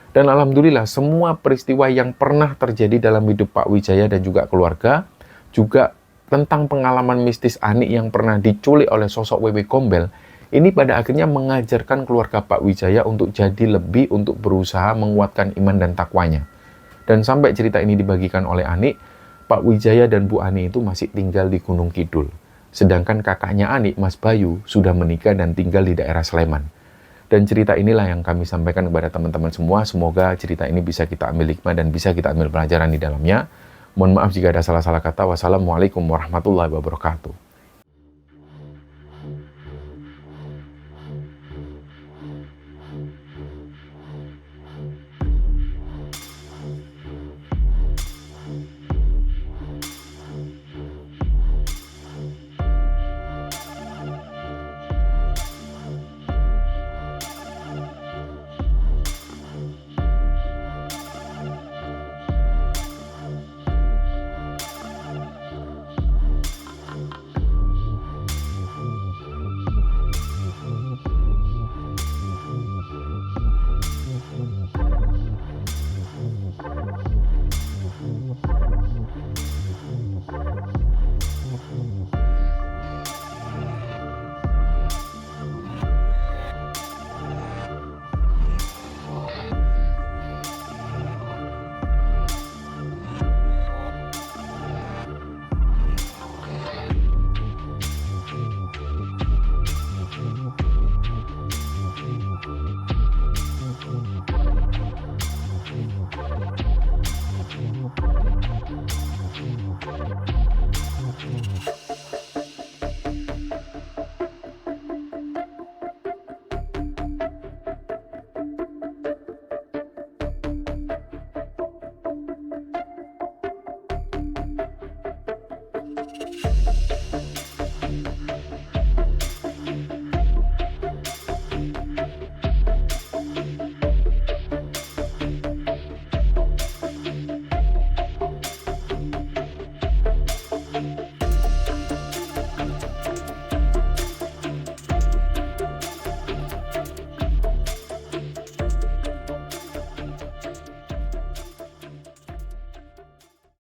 Dan alhamdulillah semua peristiwa yang pernah terjadi dalam hidup Pak Wijaya dan juga keluarga, juga tentang pengalaman mistis Ani yang pernah diculik oleh sosok Wewe Gombel, ini pada akhirnya mengajarkan keluarga Pak Wijaya untuk jadi lebih untuk berusaha menguatkan iman dan takwanya. Dan sampai cerita ini dibagikan oleh Ani, Pak Wijaya dan Bu Ani itu masih tinggal di Gunung Kidul. Sedangkan kakaknya Ani, Mas Bayu, sudah menikah dan tinggal di daerah Sleman. Dan cerita inilah yang kami sampaikan kepada teman-teman semua. Semoga cerita ini bisa kita ambil hikmah dan bisa kita ambil pelajaran di dalamnya. Mohon maaf jika ada salah-salah kata. Wassalamualaikum warahmatullahi wabarakatuh.